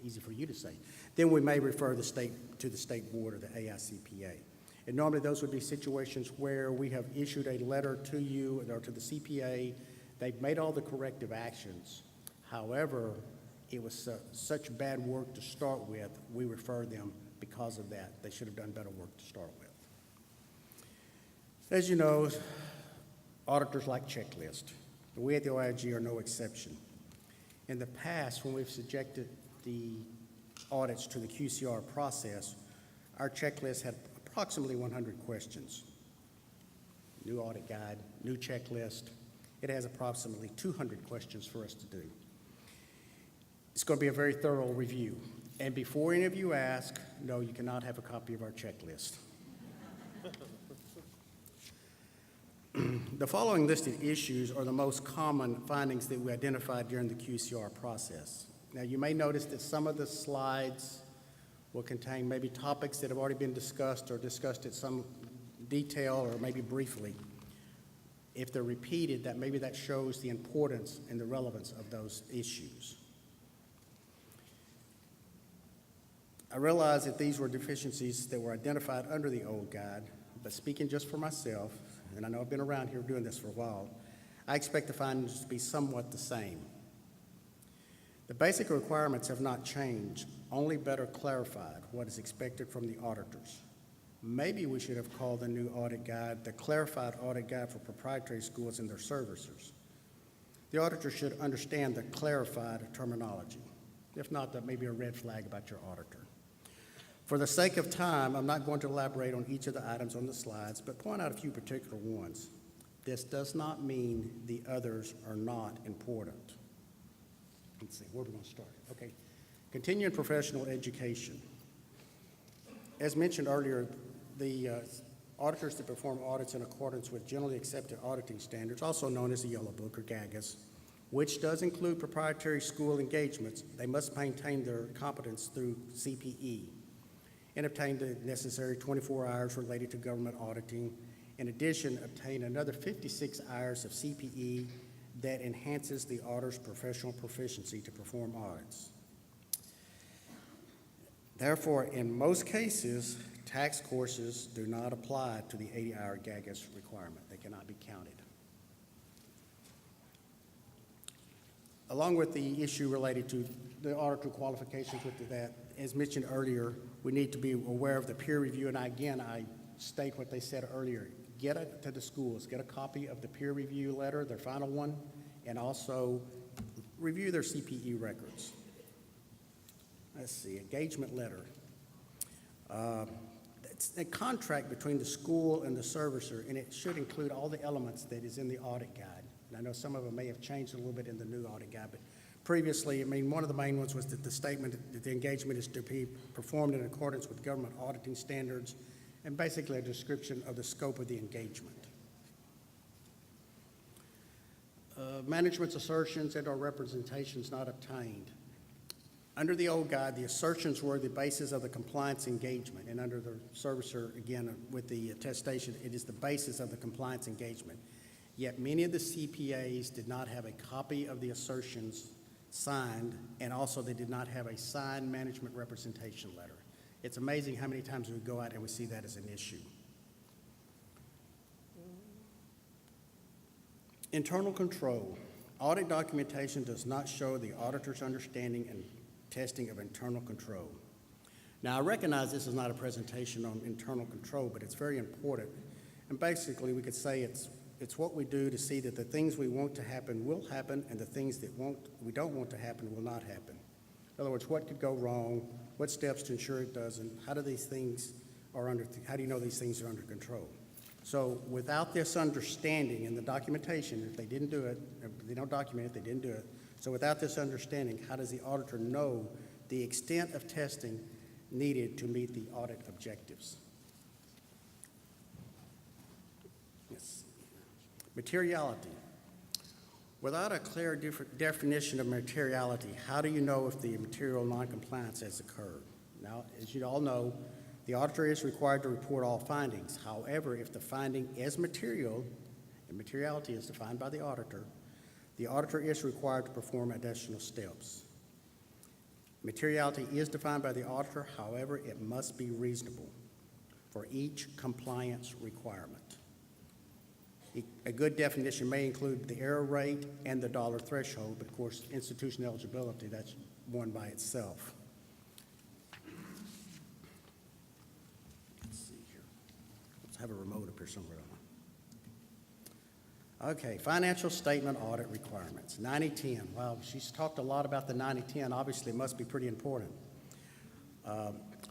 easy for you to say, then we may refer the state to the state board or the AICPA. And normally those would be situations where we have issued a letter to you or to the CPA. They've made all the corrective actions. However, it was such bad work to start with, we refer them because of that. They should have done better work to start with. As you know, auditors like checklists. We at the OIG are no exception. In the past, when we've subjected the audits to the QCR process, our checklist had approximately 100 questions. New audit guide, new checklist. It has approximately 200 questions for us to do. It's going to be a very thorough review. And before any of you ask, no, you cannot have a copy of our checklist. The following listed issues are the most common findings that we identified during the QCR process. Now, you may notice that some of the slides will contain maybe topics that have already been discussed or discussed in some detail or maybe briefly. If they're repeated, maybe that shows the importance and the relevance of those issues. I realize that these were deficiencies that were identified under the old guide, but speaking just for myself, and I know I've been around here doing this for a while, I expect the findings to be somewhat the same. The basic requirements have not changed, only better clarified what is expected from the auditors. Maybe we should have called the new audit guide the Clarified Audit Guide for Proprietary Schools and Their Servicers. The auditor should understand the clarified terminology. If not, that may be a red flag about your auditor. For the sake of time, I'm not going to elaborate on each of the items on the slides, but point out a few particular ones. This does not mean the others are not important. Let's see, where are we going to start? Okay, continuing professional education. As mentioned earlier, the auditors that perform audits in accordance with generally accepted auditing standards, also known as the Yellow Book or GAGAS, which does include proprietary school engagements, they must maintain their competence through CPE and obtain the necessary 24 hours related to government auditing. In addition, obtain another 56 hours of CPE that enhances the auditor's professional proficiency to perform audits. Therefore, in most cases, tax courses do not apply to the 80-hour GAGAS requirement. They cannot be counted. Along with the issue related to the auditor qualifications with that, as mentioned earlier, we need to be aware of the peer review, and I state what they said earlier. Get it to the schools, get a copy of the peer review letter, their final one, and also review their CPE records. Let's see, engagement letter. it's a contract between the school and the servicer, and it should include all the elements that is in the audit guide. And I know some of them may have changed a little bit in the new audit guide, but previously, I mean, one of the main ones was that the statement that the engagement is to be performed in accordance with government auditing standards, and basically a description of the scope of the engagement. Management's assertions and/or representations not obtained. Under the old guide, the assertions were the basis of the compliance engagement, and under the servicer, again, with the attestation, it is the basis of the compliance engagement. Yet many of the CPAs did not have a copy of the assertions signed, and also they did not have a signed management representation letter. It's amazing how many times we go out and we see that as an issue. Internal control. Audit documentation does not show the auditor's understanding and testing of internal control. Now, I recognize this is not a presentation on internal control, but it's very important. And basically, we could say it's what we do to see that the things we want to happen will happen, and the things that we don't want to happen will not happen. In other words, what could go wrong? What steps to ensure it doesn't? How do you know these things are under control? So without this understanding in the documentation, if they didn't do it, if they don't document it, they didn't do it. So without this understanding, how does the auditor know the extent of testing needed to meet the audit objectives? Yes. Materiality. Without a clear definition of materiality, how do you know if the material noncompliance has occurred? Now, as you all know, the auditor is required to report all findings. However, if the finding is material, and materiality is defined by the auditor is required to perform additional steps. Materiality is defined by the auditor, however, it must be reasonable for each compliance requirement. A good definition may include the error rate and the dollar threshold, but of course, institution eligibility, that's one by itself. Let's see here. Let's have a remote up here somewhere. Okay, financial statement audit requirements, 90-10. Wow, she's talked a lot about the 90-10. Obviously, it must be pretty important.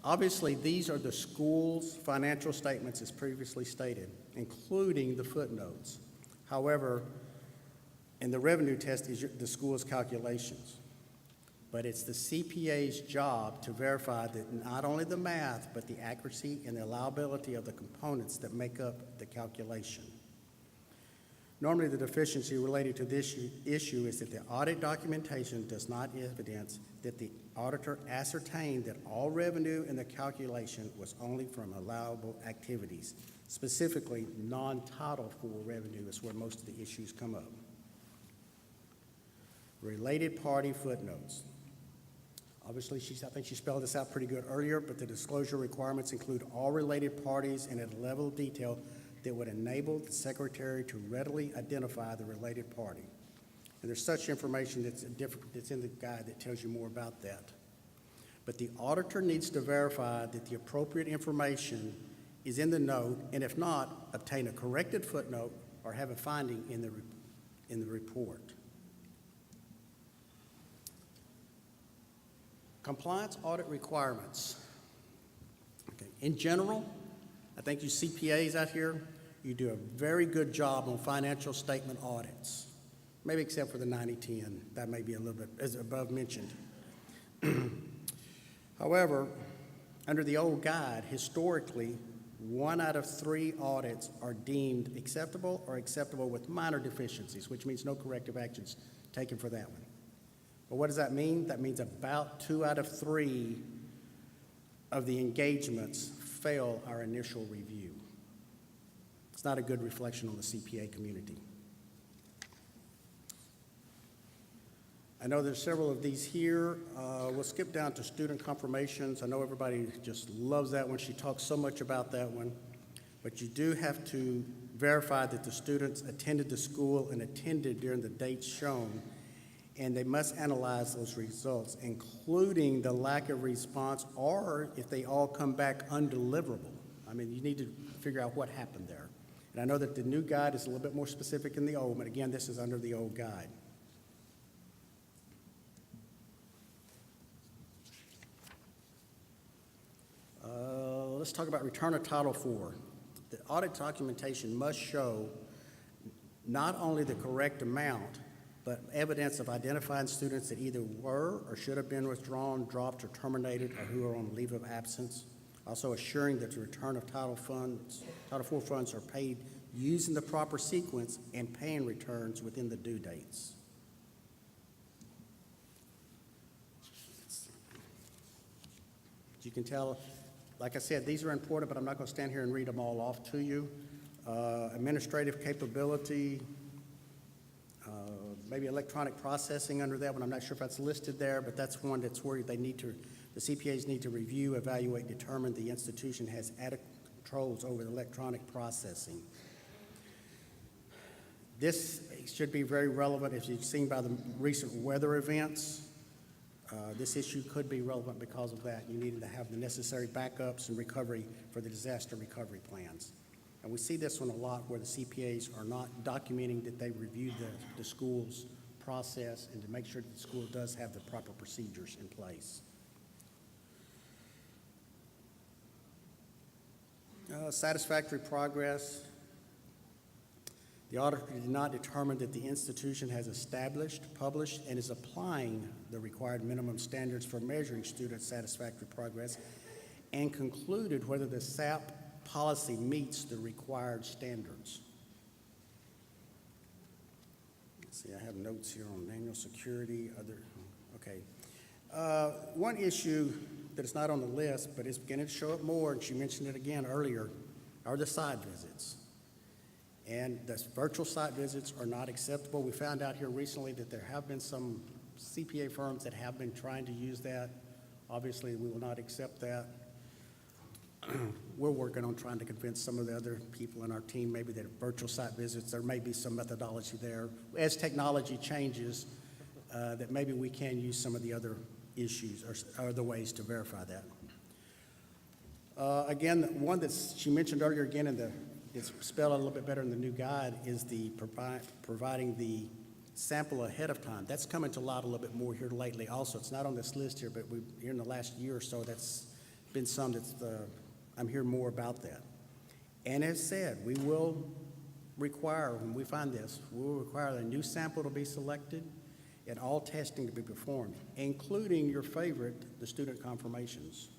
Obviously, these are the school's financial statements as previously stated, including the footnotes. However, in the revenue test is the school's calculations. But it's the CPA's job to verify that not only the math, but the accuracy and the allowability of the components that make up the calculation. Normally, the deficiency related to this issue is that the audit documentation does not evidence that the auditor ascertained that all revenue in the calculation was only from allowable activities. Specifically, non-Title IV revenue is where most of the issues come up. Related party footnotes. Obviously, I think she spelled this out pretty good earlier, but the disclosure requirements include all related parties and at a level of detail that would enable the secretary to readily identify the related party. And there's such information that's in the guide that tells you more about that. But the auditor needs to verify that the appropriate information is in the note, and if not, obtain a corrected footnote or have a finding in the report. Compliance audit requirements. Okay. In general, I think you CPAs out here, you do a very good job on financial statement audits, maybe except for the 90-10. That may be a little bit, as above mentioned. However, under the old guide, historically, 1 out of 3 audits are deemed acceptable or acceptable with minor deficiencies, which means no corrective actions taken for that one. But what does that mean? That means about 2 out of 3 of the engagements fail our initial review. It's not a good reflection on the CPA community. I know there's several of these here. We'll skip down to student confirmations. I know everybody just loves that one. She talks so much about that one. But you do have to verify that the students attended the school and attended during the dates shown, and they must analyze those results, including the lack of response or if they all come back undeliverable. I mean, you need to figure out what happened there. And I know that the new guide is a little bit more specific than the old, but again, this is under the old guide. let's talk about return of Title IV. The audit documentation must show not only the correct amount, but evidence of identifying students that either were or should have been withdrawn, dropped, or terminated, or who are on leave of absence. Also assuring that the return of Title IV funds are paid using the proper sequence and paying returns within the due dates. As you can tell, like I said, these are important, but I'm not going to stand here and read them all off to you. Administrative capability, maybe electronic processing under that one. I'm not sure if that's listed there, but that's one that's where they need to, the CPAs need to review, evaluate, determine the institution has adequate controls over the electronic processing. This should be very relevant, if you've seen by the recent weather events. This issue could be relevant because of that. You need to have the necessary backups and recovery for the disaster recovery plans. And we see this one a lot where the CPAs are not documenting that they reviewed the school's process and to make sure that the school does have the proper procedures in place. Satisfactory progress. The auditor did not determine that the institution has established, published, and is applying the required minimum standards for measuring student satisfactory progress and concluded whether the SAP policy meets the required standards. Let's see, I have notes here on manual security, okay. One issue that is not on the list, but it's beginning to show up more, and she mentioned it again earlier, are the site visits. And the virtual site visits are not acceptable. We found out here recently that there have been some CPA firms that have been trying to use that. Obviously, we will not accept that. We're working on trying to convince some of the other people in our team maybe that virtual site visits, there may be some methodology there. As technology changes, that maybe we can use some of the other issues or other ways to verify that. Again, one that she mentioned earlier again it's spelled a little bit better in the new guide, is the providing the sample ahead of time. That's coming to light a little bit more here lately also. It's not on this list here, but here in the last year or so, that's been some that's, I'm hearing more about that. And as said, we will require, when we find this, we will require a new sample to be selected and all testing to be performed, including your favorite, the student confirmations.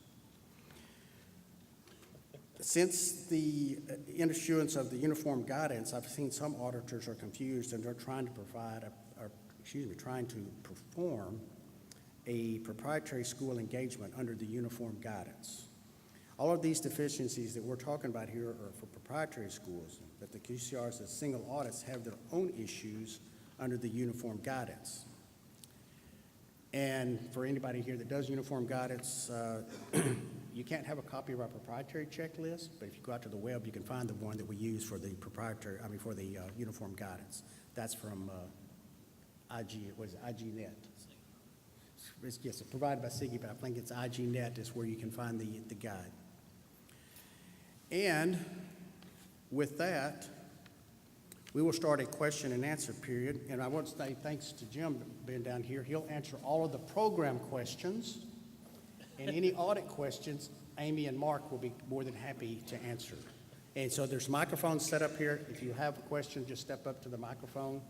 Since the issuance of the uniform guidance, I've seen some auditors are confused and they're trying to trying to perform a proprietary school engagement under the uniform guidance. All of these deficiencies that we're talking about here are for proprietary schools, but the QCRs as single audits have their own issues under the uniform guidance. And for anybody here that does uniform guidance, you can't have a copy of our proprietary checklist, but if you go out to the web, you can find the one that we use for the for the uniform guidance. That's from IGNet. It's provided by SIGI, but I think it's IGNet is where you can find the guide. And with that, we will start a question and answer period. And I want to say thanks to Jim being down here. He'll answer all of the program questions. And any audit questions, Amy and Mark will be more than happy to answer. And so there's microphones set up here. If you have a question, just step up to the microphone.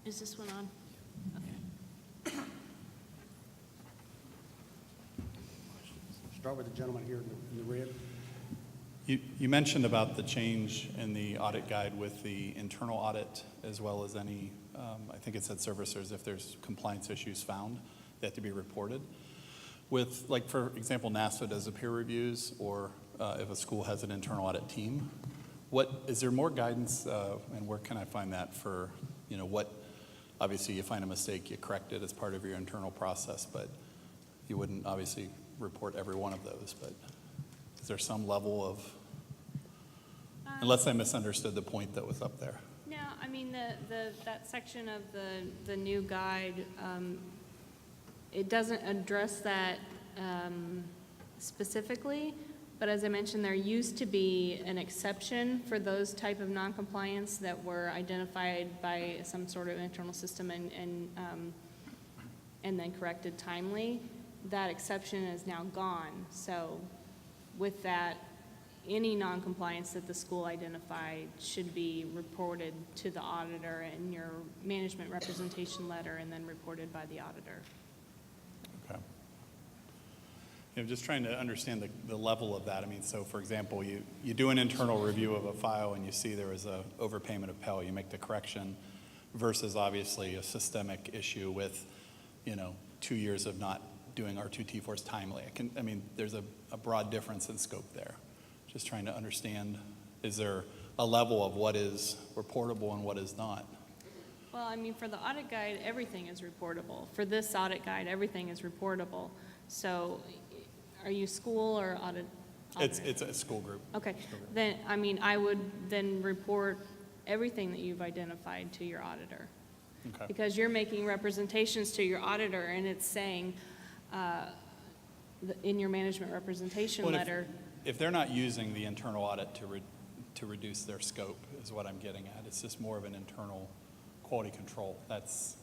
Is this one on? Okay. Start with the gentleman here in the red. You mentioned about the change in the audit guide with the internal audit as well as any, I think it said servicers, if there's compliance issues found, they have to be reported. With, like, for example, NASA does the peer reviews, or if a school has an internal audit team, is there more guidance, and where can I find that for, obviously you find a mistake, you correct it as part of your internal process, but you wouldn't obviously report every one of those, but is there some level of, unless I misunderstood the point that was up there? No, I mean, that section of the new guide, it doesn't address that specifically, but as I mentioned, there used to be an exception for those type of noncompliance that were identified by some sort of internal system and and then corrected timely, that exception is now gone. So with that, any noncompliance that the school identified should be reported to the auditor in your management representation letter and then reported by the auditor. Okay. Just trying to understand the level of that. I mean, so for example, you do an internal review of a file and you see there was a overpayment of Pell, you make the correction versus obviously a systemic issue with, 2 years of not doing R2T4s timely. There's a broad difference in scope there. Just trying to understand, is there a level of what is reportable and what is not? Well, for the audit guide, everything is reportable. For this audit guide, everything is reportable. So are you school or audit? It's a school group. Okay, then, I would then report everything that you've identified to your auditor. Okay. Because you're making representations to your auditor, and it's saying, in your management representation Well, letter. If they're not using the internal audit to reduce their scope, is what I'm getting at. It's just more of an internal quality control. That's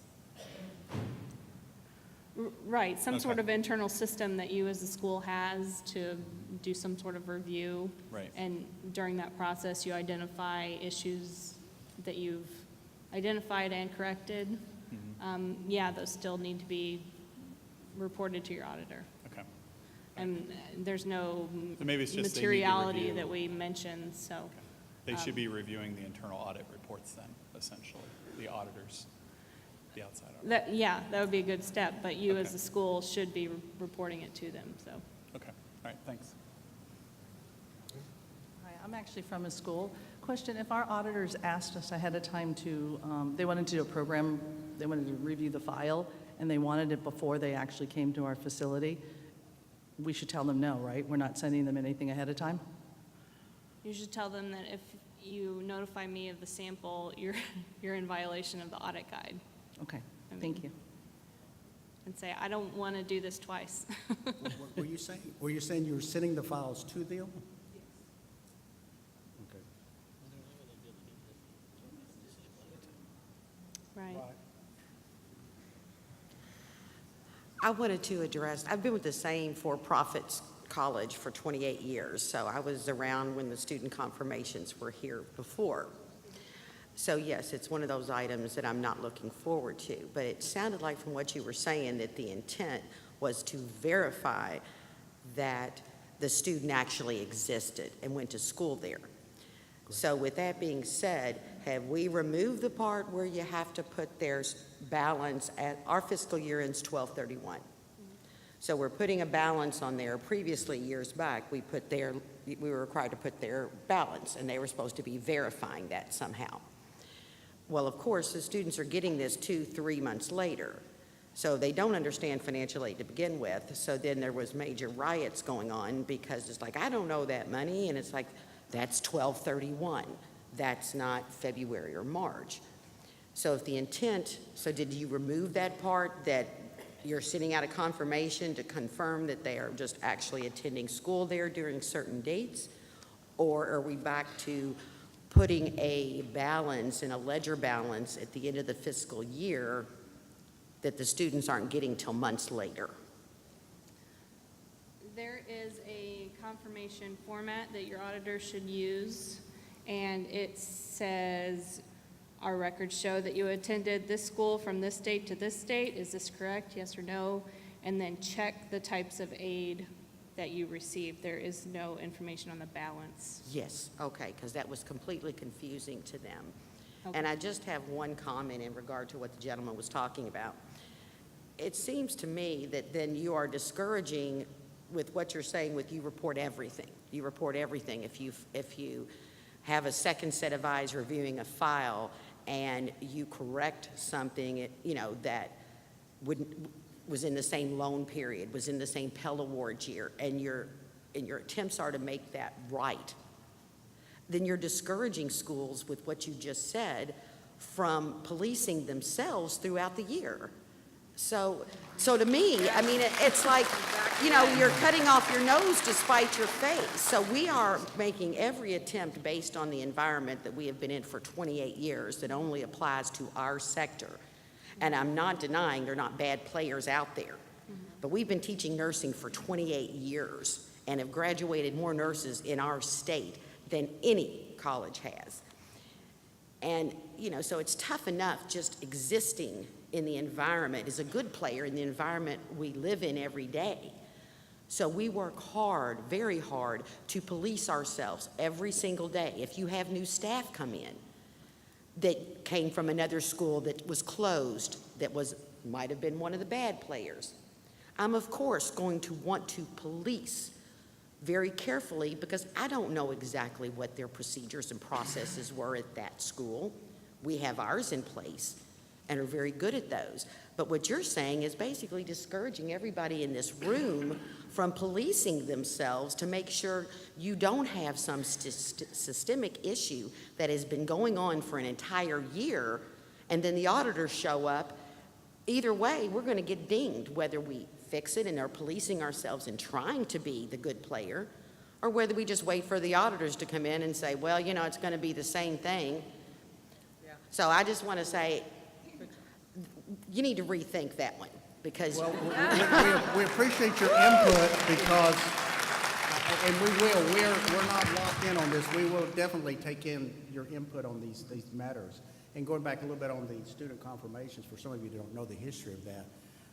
Right, some sort Okay. of internal system that you as a school has to do some sort of review. Right. And during that process, you identify issues that you've identified and corrected. Yeah, those still need to be reported to your auditor. okay. And there's no So maybe it's just they need to materiality review. that we mentioned, so. Okay. They should be reviewing the internal audit reports then, essentially, the auditors, the outside auditors. That would be a good step, but you as Okay. a school should be reporting it to them, so. Okay, all right, thanks. Hi, I'm actually from a school. Question, if our auditors asked us ahead of time they wanted to do a program, they wanted to review the file, and they wanted it before they actually came to our facility, we should tell them no, right? We're not sending them anything ahead of time? You should tell them that if you notify me of the sample, you're in violation of the audit guide. Okay, thank you. And say, I don't want to do this twice. What were you saying? Were you saying you were sending the files to them? Okay. Right. I wanted to address, I've been with the same for-profit college for 28 years, so I was around when the student confirmations were here before. So yes, it's one of those items that I'm not looking forward to, but it sounded like from what you were saying that the intent was to verify that the student actually existed and went to school there. So with that being said, have we removed the part where you have to put their balance at, our fiscal year ends 12/31. So we're putting a balance on there. Previously, years back, we were required to put their balance, and they were supposed to be verifying that somehow. Well, of course, the students are getting this 2-3 months later, so they don't understand financial aid to begin with. So then there was major riots going on because it's like, I don't know that money, and it's like, that's 12/31. That's not February or March. So if the intent, so did you remove that part that you're sending out a confirmation to confirm that they are just actually attending school there during certain dates? Or are we back to putting a balance and a ledger balance at the end of the fiscal year that the students aren't getting till months later? There is a confirmation format that your auditor should use, and it says, our records show that you attended this school from this date to this date. Is this correct? Yes or no? And then check the types of aid that you received. There is no information on the balance. Yes, okay, because that was completely confusing to them. Okay. And I just have one comment in regard to what the gentleman was talking about. It seems to me that then you are discouraging with what you're saying with you report everything. You report everything. If you have a second set of eyes reviewing a file and you correct something, that was in the same loan period, was in the same Pell Award year, and your attempts are to make that right, then you're discouraging schools with what you just said from policing themselves throughout the year. So to me, it's like, you're cutting off your nose to spite your face. So we are making every attempt based on the environment that we have been in for 28 years that only applies to our sector. And I'm not denying they're not bad players out there. But we've been teaching nursing for 28 years and have graduated more nurses in our state than any college has. And, so it's tough enough just existing in the environment as a good player in the environment we live in every day. So we work hard, very hard, to police ourselves every single day. If you have new staff come in that came from another school that was closed, might have been one of the bad players, I'm of course going to want to police very carefully because I don't know exactly what their procedures and processes were at that school. We have ours in place and are very good at those. But what you're saying is basically discouraging everybody in this room from policing themselves to make sure you don't have some systemic issue that has been going on for an entire year, and then the auditors show up. Either way, we're going to get dinged, whether we fix it and are policing ourselves and trying to be the good player, or whether we just wait for the auditors to come in and say, well, it's going to be the same thing. So I just want to say, you need to rethink that one, because Well, we appreciate your input because, and we're not locked in on this. We will definitely take in your input on these matters. And going back a little bit on the student confirmations, for some of you who don't know the history of that,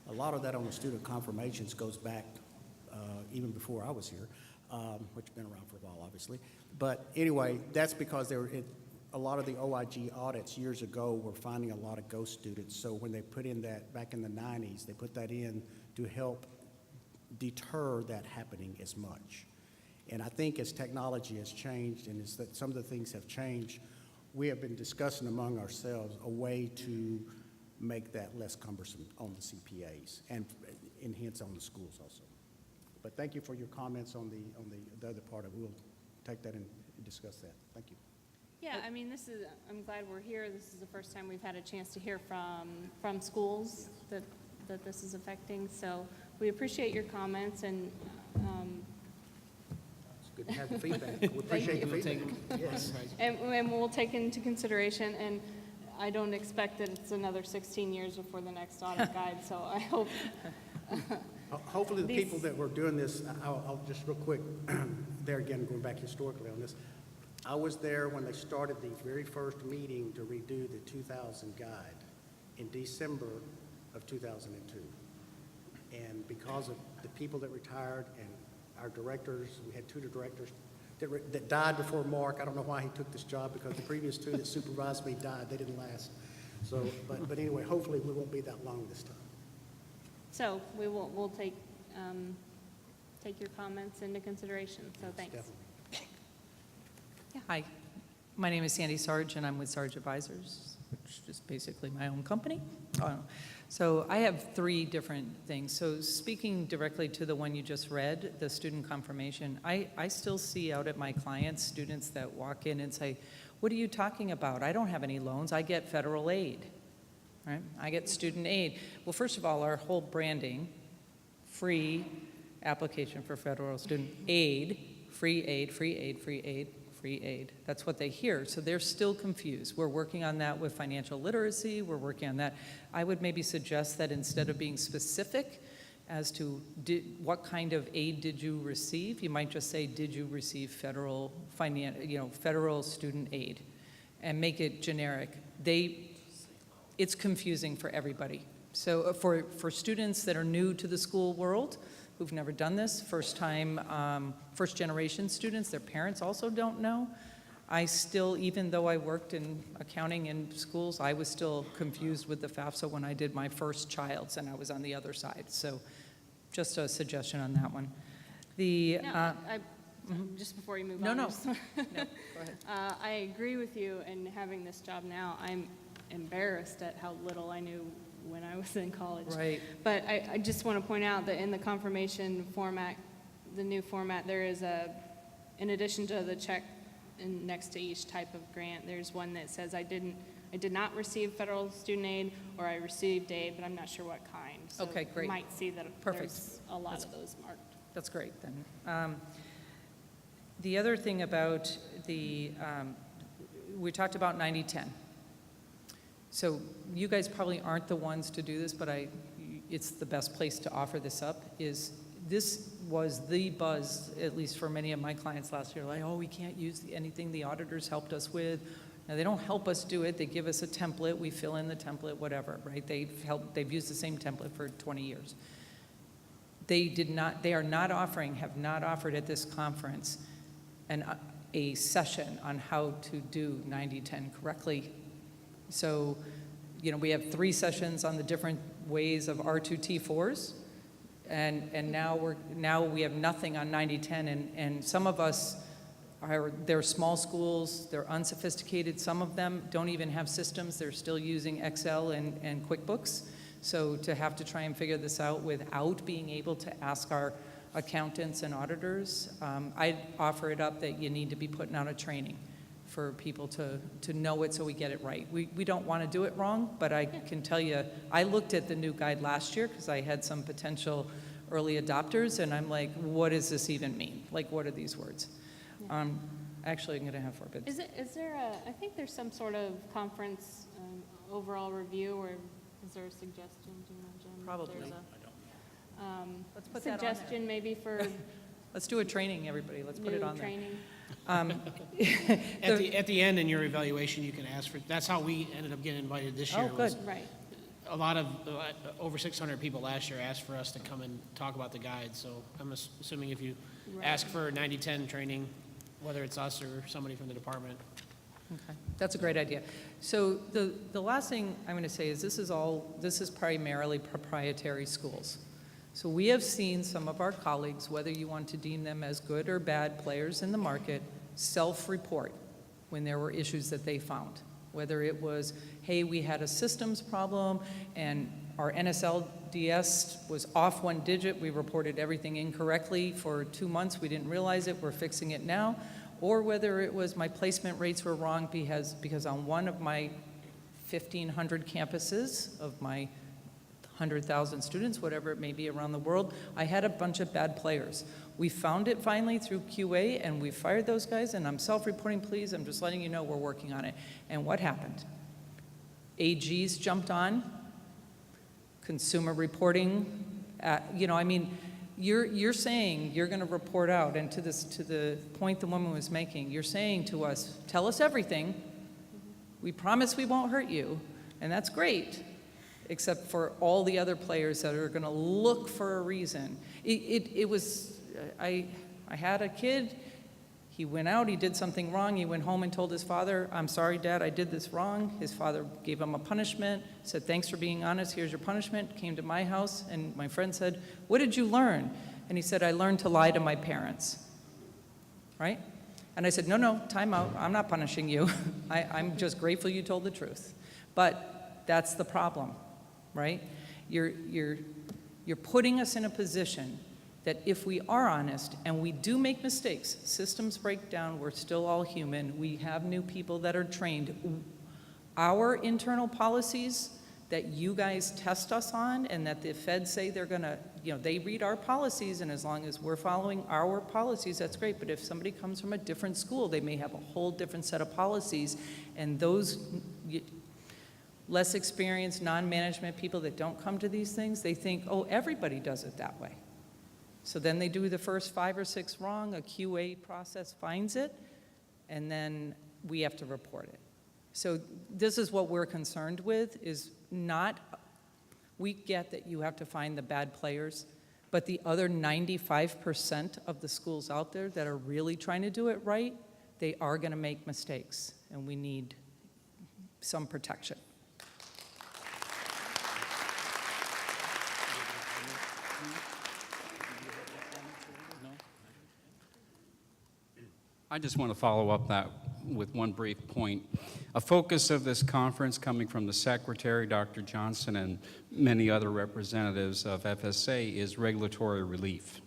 a lot of that on the student confirmations goes back even before I was here, which has been around for a while, obviously. But anyway, that's because a lot of the OIG audits years ago were finding a lot of ghost students. So when they put in that, back in the 90s, they put that in to help deter that happening as much. And I think as technology has changed and as that some of the things have changed, we have been discussing among ourselves a way to make that less cumbersome on the CPAs and hence on the schools also. But thank you for your comments on the other part of it. We'll take that and discuss that. Thank you. Yeah, I'm glad we're here. This is the first time we've had a chance to hear from schools that this is affecting. So we appreciate your comments and, It's good to have the feedback. We appreciate the feedback. Yes. and we'll take into consideration. And I don't expect that it's another 16 years before the next audit guide. So I hope. Hopefully the people that were doing this, I'll just real quick, there again, going back historically on this, I was there when they started the very first meeting to redo the 2000 guide in December of 2002. And because of the people that retired and our directors, we had two directors that died before Mark. I don't know why he took this job because the previous two that supervised me died. They didn't last. So, but anyway, hopefully we won't be that long this time. So we'll take your comments into consideration. So thanks. Definitely. Hi, my name is Sandy Sarge, and I'm with Sarge Advisors, which is basically my own company. So I have three different things. So speaking directly to the one you just read, the student confirmation, I still see out at my clients students that walk in and say, what are you talking about? I don't have any loans. I get federal aid, right? I get student aid. Well, first of all, our whole branding, free application for federal student aid, free aid, free aid, free aid, free aid. That's what they hear. So they're still confused. We're working on that with financial literacy. We're working on that. I would maybe suggest that instead of being specific as to what kind of aid did you receive, you might just say, did you receive federal federal student aid, and make it generic. It's confusing for everybody. So for students that are new to the school world, who've never done this, first generation students, their parents also don't know. I still, even though I worked in accounting in schools, I was still confused with the FAFSA when I did my first child's and I was on the other side. So just a suggestion on that one. Just before you move No, on. no. No, go ahead. I agree with you, and having this job now, I'm embarrassed at how little I knew when I was in college. Right. But I just want to point out that in the confirmation format, the new format, there is in addition to the check next to each type of grant, there's one that says I did not receive federal student aid, or I received aid, but I'm not sure what kind. So Okay, great. You might see that Perfect. there's a lot of those marked. That's great then. The other thing about we talked about 90-10. So you guys probably aren't the ones to do this, but it's the best place to offer this up, is this was the buzz, at least for many of my clients last year, like, oh, we can't use anything the auditors helped us with. Now, they don't help us do it. They give us a template. We fill in the template, whatever, right? They've used the same template for 20 years. Have not offered at this conference a session on how to do 90-10 correctly. So, we have 3 sessions on the different ways of R2T4s, and now we have nothing on 90-10, and some of us they're small schools, they're unsophisticated. Some of them don't even have systems. They're still using Excel and QuickBooks. So to have to try and figure this out without being able to ask our accountants and auditors, I'd offer it up that you need to be putting out a training for people to know it so we get it right. We don't want to do it wrong, but I can tell you, I looked at the new guide last year because I had some potential early adopters, and I'm like, what does this even mean? Like, what are these words? Actually, I'm going to have 4 bids. Is there I think there's some sort of conference overall review, or is there a suggestion, do you know, Jim? Probably. There's Let's put that on there. suggestion maybe for Let's do a training, everybody. Let's put it new on there. training? At the end in your evaluation, you can ask for, that's how we ended up getting invited this year. Oh, was good. Right. A lot of, over 600 people last year asked for us to come and talk about the guide. So I'm assuming if you ask for 90-10 training, whether it's us or somebody from the department. Okay, that's a great idea. So the last thing I'm going to say is this is primarily proprietary schools. So we have seen some of our colleagues, whether you want to deem them as good or bad players in the market, self-report when there were issues that they found. Whether it was, hey, we had a systems problem and our NSLDS was off 1 digit, we reported everything incorrectly for 2 months, we didn't realize it, we're fixing it now. Or whether it was my placement rates were wrong because on one of my 1,500 campuses of my 100,000 students, whatever it may be around the world, I had a bunch of bad players. We found it finally through QA, and we fired those guys, and I'm self-reporting, please. I'm just letting you know we're working on it. And what happened? AGs jumped on, consumer reporting, you're saying you're going to report out, and to the point the woman was making, you're saying to us, tell us everything. We promise we won't hurt you, and that's great, except for all the other players that are going to look for a reason. I had a kid. He went out, he did something wrong, he went home and told his father, I'm sorry, Dad, I did this wrong. His father gave him a punishment, said, thanks for being honest, here's your punishment. Came to my house, and my friend said, what did you learn? And he said, I learned to lie to my parents, right? And I said, no, time out, I'm not punishing you. I'm just grateful you told the truth. But that's the problem, right? You're putting us in a position that if we are honest, and we do make mistakes, systems break down, we're still all human, we have new people that are trained. Our internal policies that you guys test us on and that the feds say they're gonna, they read our policies, and as long as we're following our policies, that's great. But if somebody comes from a different school, they may have a whole different set of policies, and those less experienced, non-management people that don't come to these things, they think, oh, everybody does it that way. So then they do the first 5 or 6 wrong, a QA process finds it, and then we have to report it. So this is what we're concerned with, is not, we get that you have to find the bad players, but the other 95% of the schools out there that are really trying to do it right, they are going to make mistakes, and we need some protection. I just want to follow up that with one brief point. A focus of this conference, coming from the Secretary, Dr. Johnson, and many other representatives of FSA, is regulatory relief.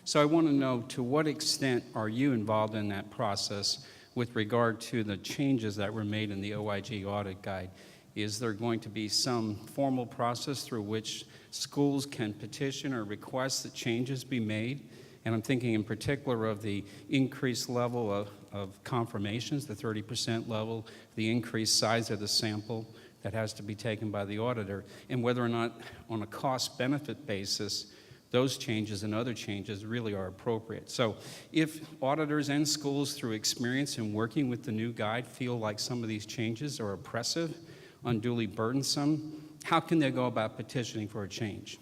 So I want to know, to what extent are you involved in that process with regard to the changes that were made in the OIG audit guide? Is there going to be some formal process through which schools can petition or request that changes be made? And I'm thinking in particular of the increased level of confirmations, the 30% level, the increased size of the sample, that has to be taken by the auditor, and whether or not, on a cost-benefit basis, those changes and other changes really are appropriate. So if auditors and schools, through experience in working with the new guide, feel like some of these changes are oppressive, unduly burdensome, how can they go about petitioning for a change?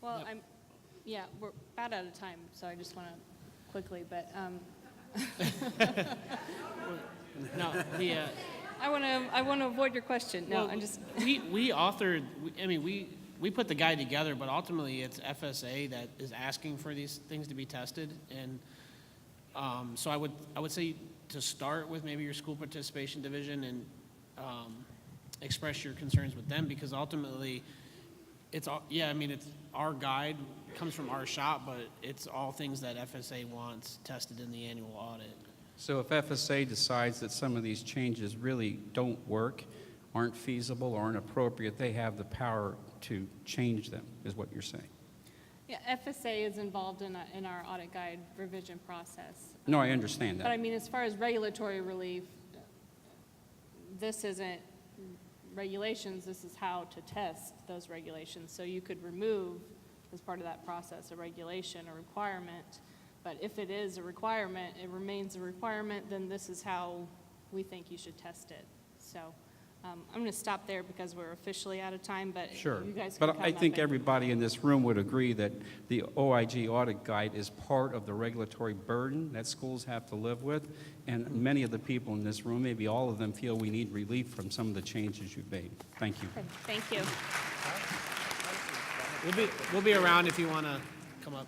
Well, we're about out of time, so I just want to quickly, but No, I want to avoid your question. No, well, I'm just, we authored, we put the guide together, but ultimately it's FSA that is asking for these things to be tested. And so I would say to start with maybe your school participation division and express your concerns with them, because ultimately it's our guide comes from our shop, but it's all things that FSA wants tested in the annual audit. So if FSA decides that some of these changes really don't work, aren't feasible, or aren't appropriate, they have the power to change them, is what you're saying? yeah, FSA is involved in our audit guide revision process. No, I understand But I that. mean, as far as regulatory relief, this isn't regulations, this is how to test those regulations. So you could remove, as part of that process, a regulation, a requirement. But if it is a requirement, it remains a requirement, then this is how we think you should test it. So I'm going to stop there because we're officially out of time, but Sure. you guys can But come I up think and- everybody in this room would agree that the OIG audit guide is part of the regulatory burden that schools have to live with. And many of the people in this room, maybe all of them, feel we need relief from some of the changes you've made. Thank you. Okay, thank you. We'll be around if you want to come up.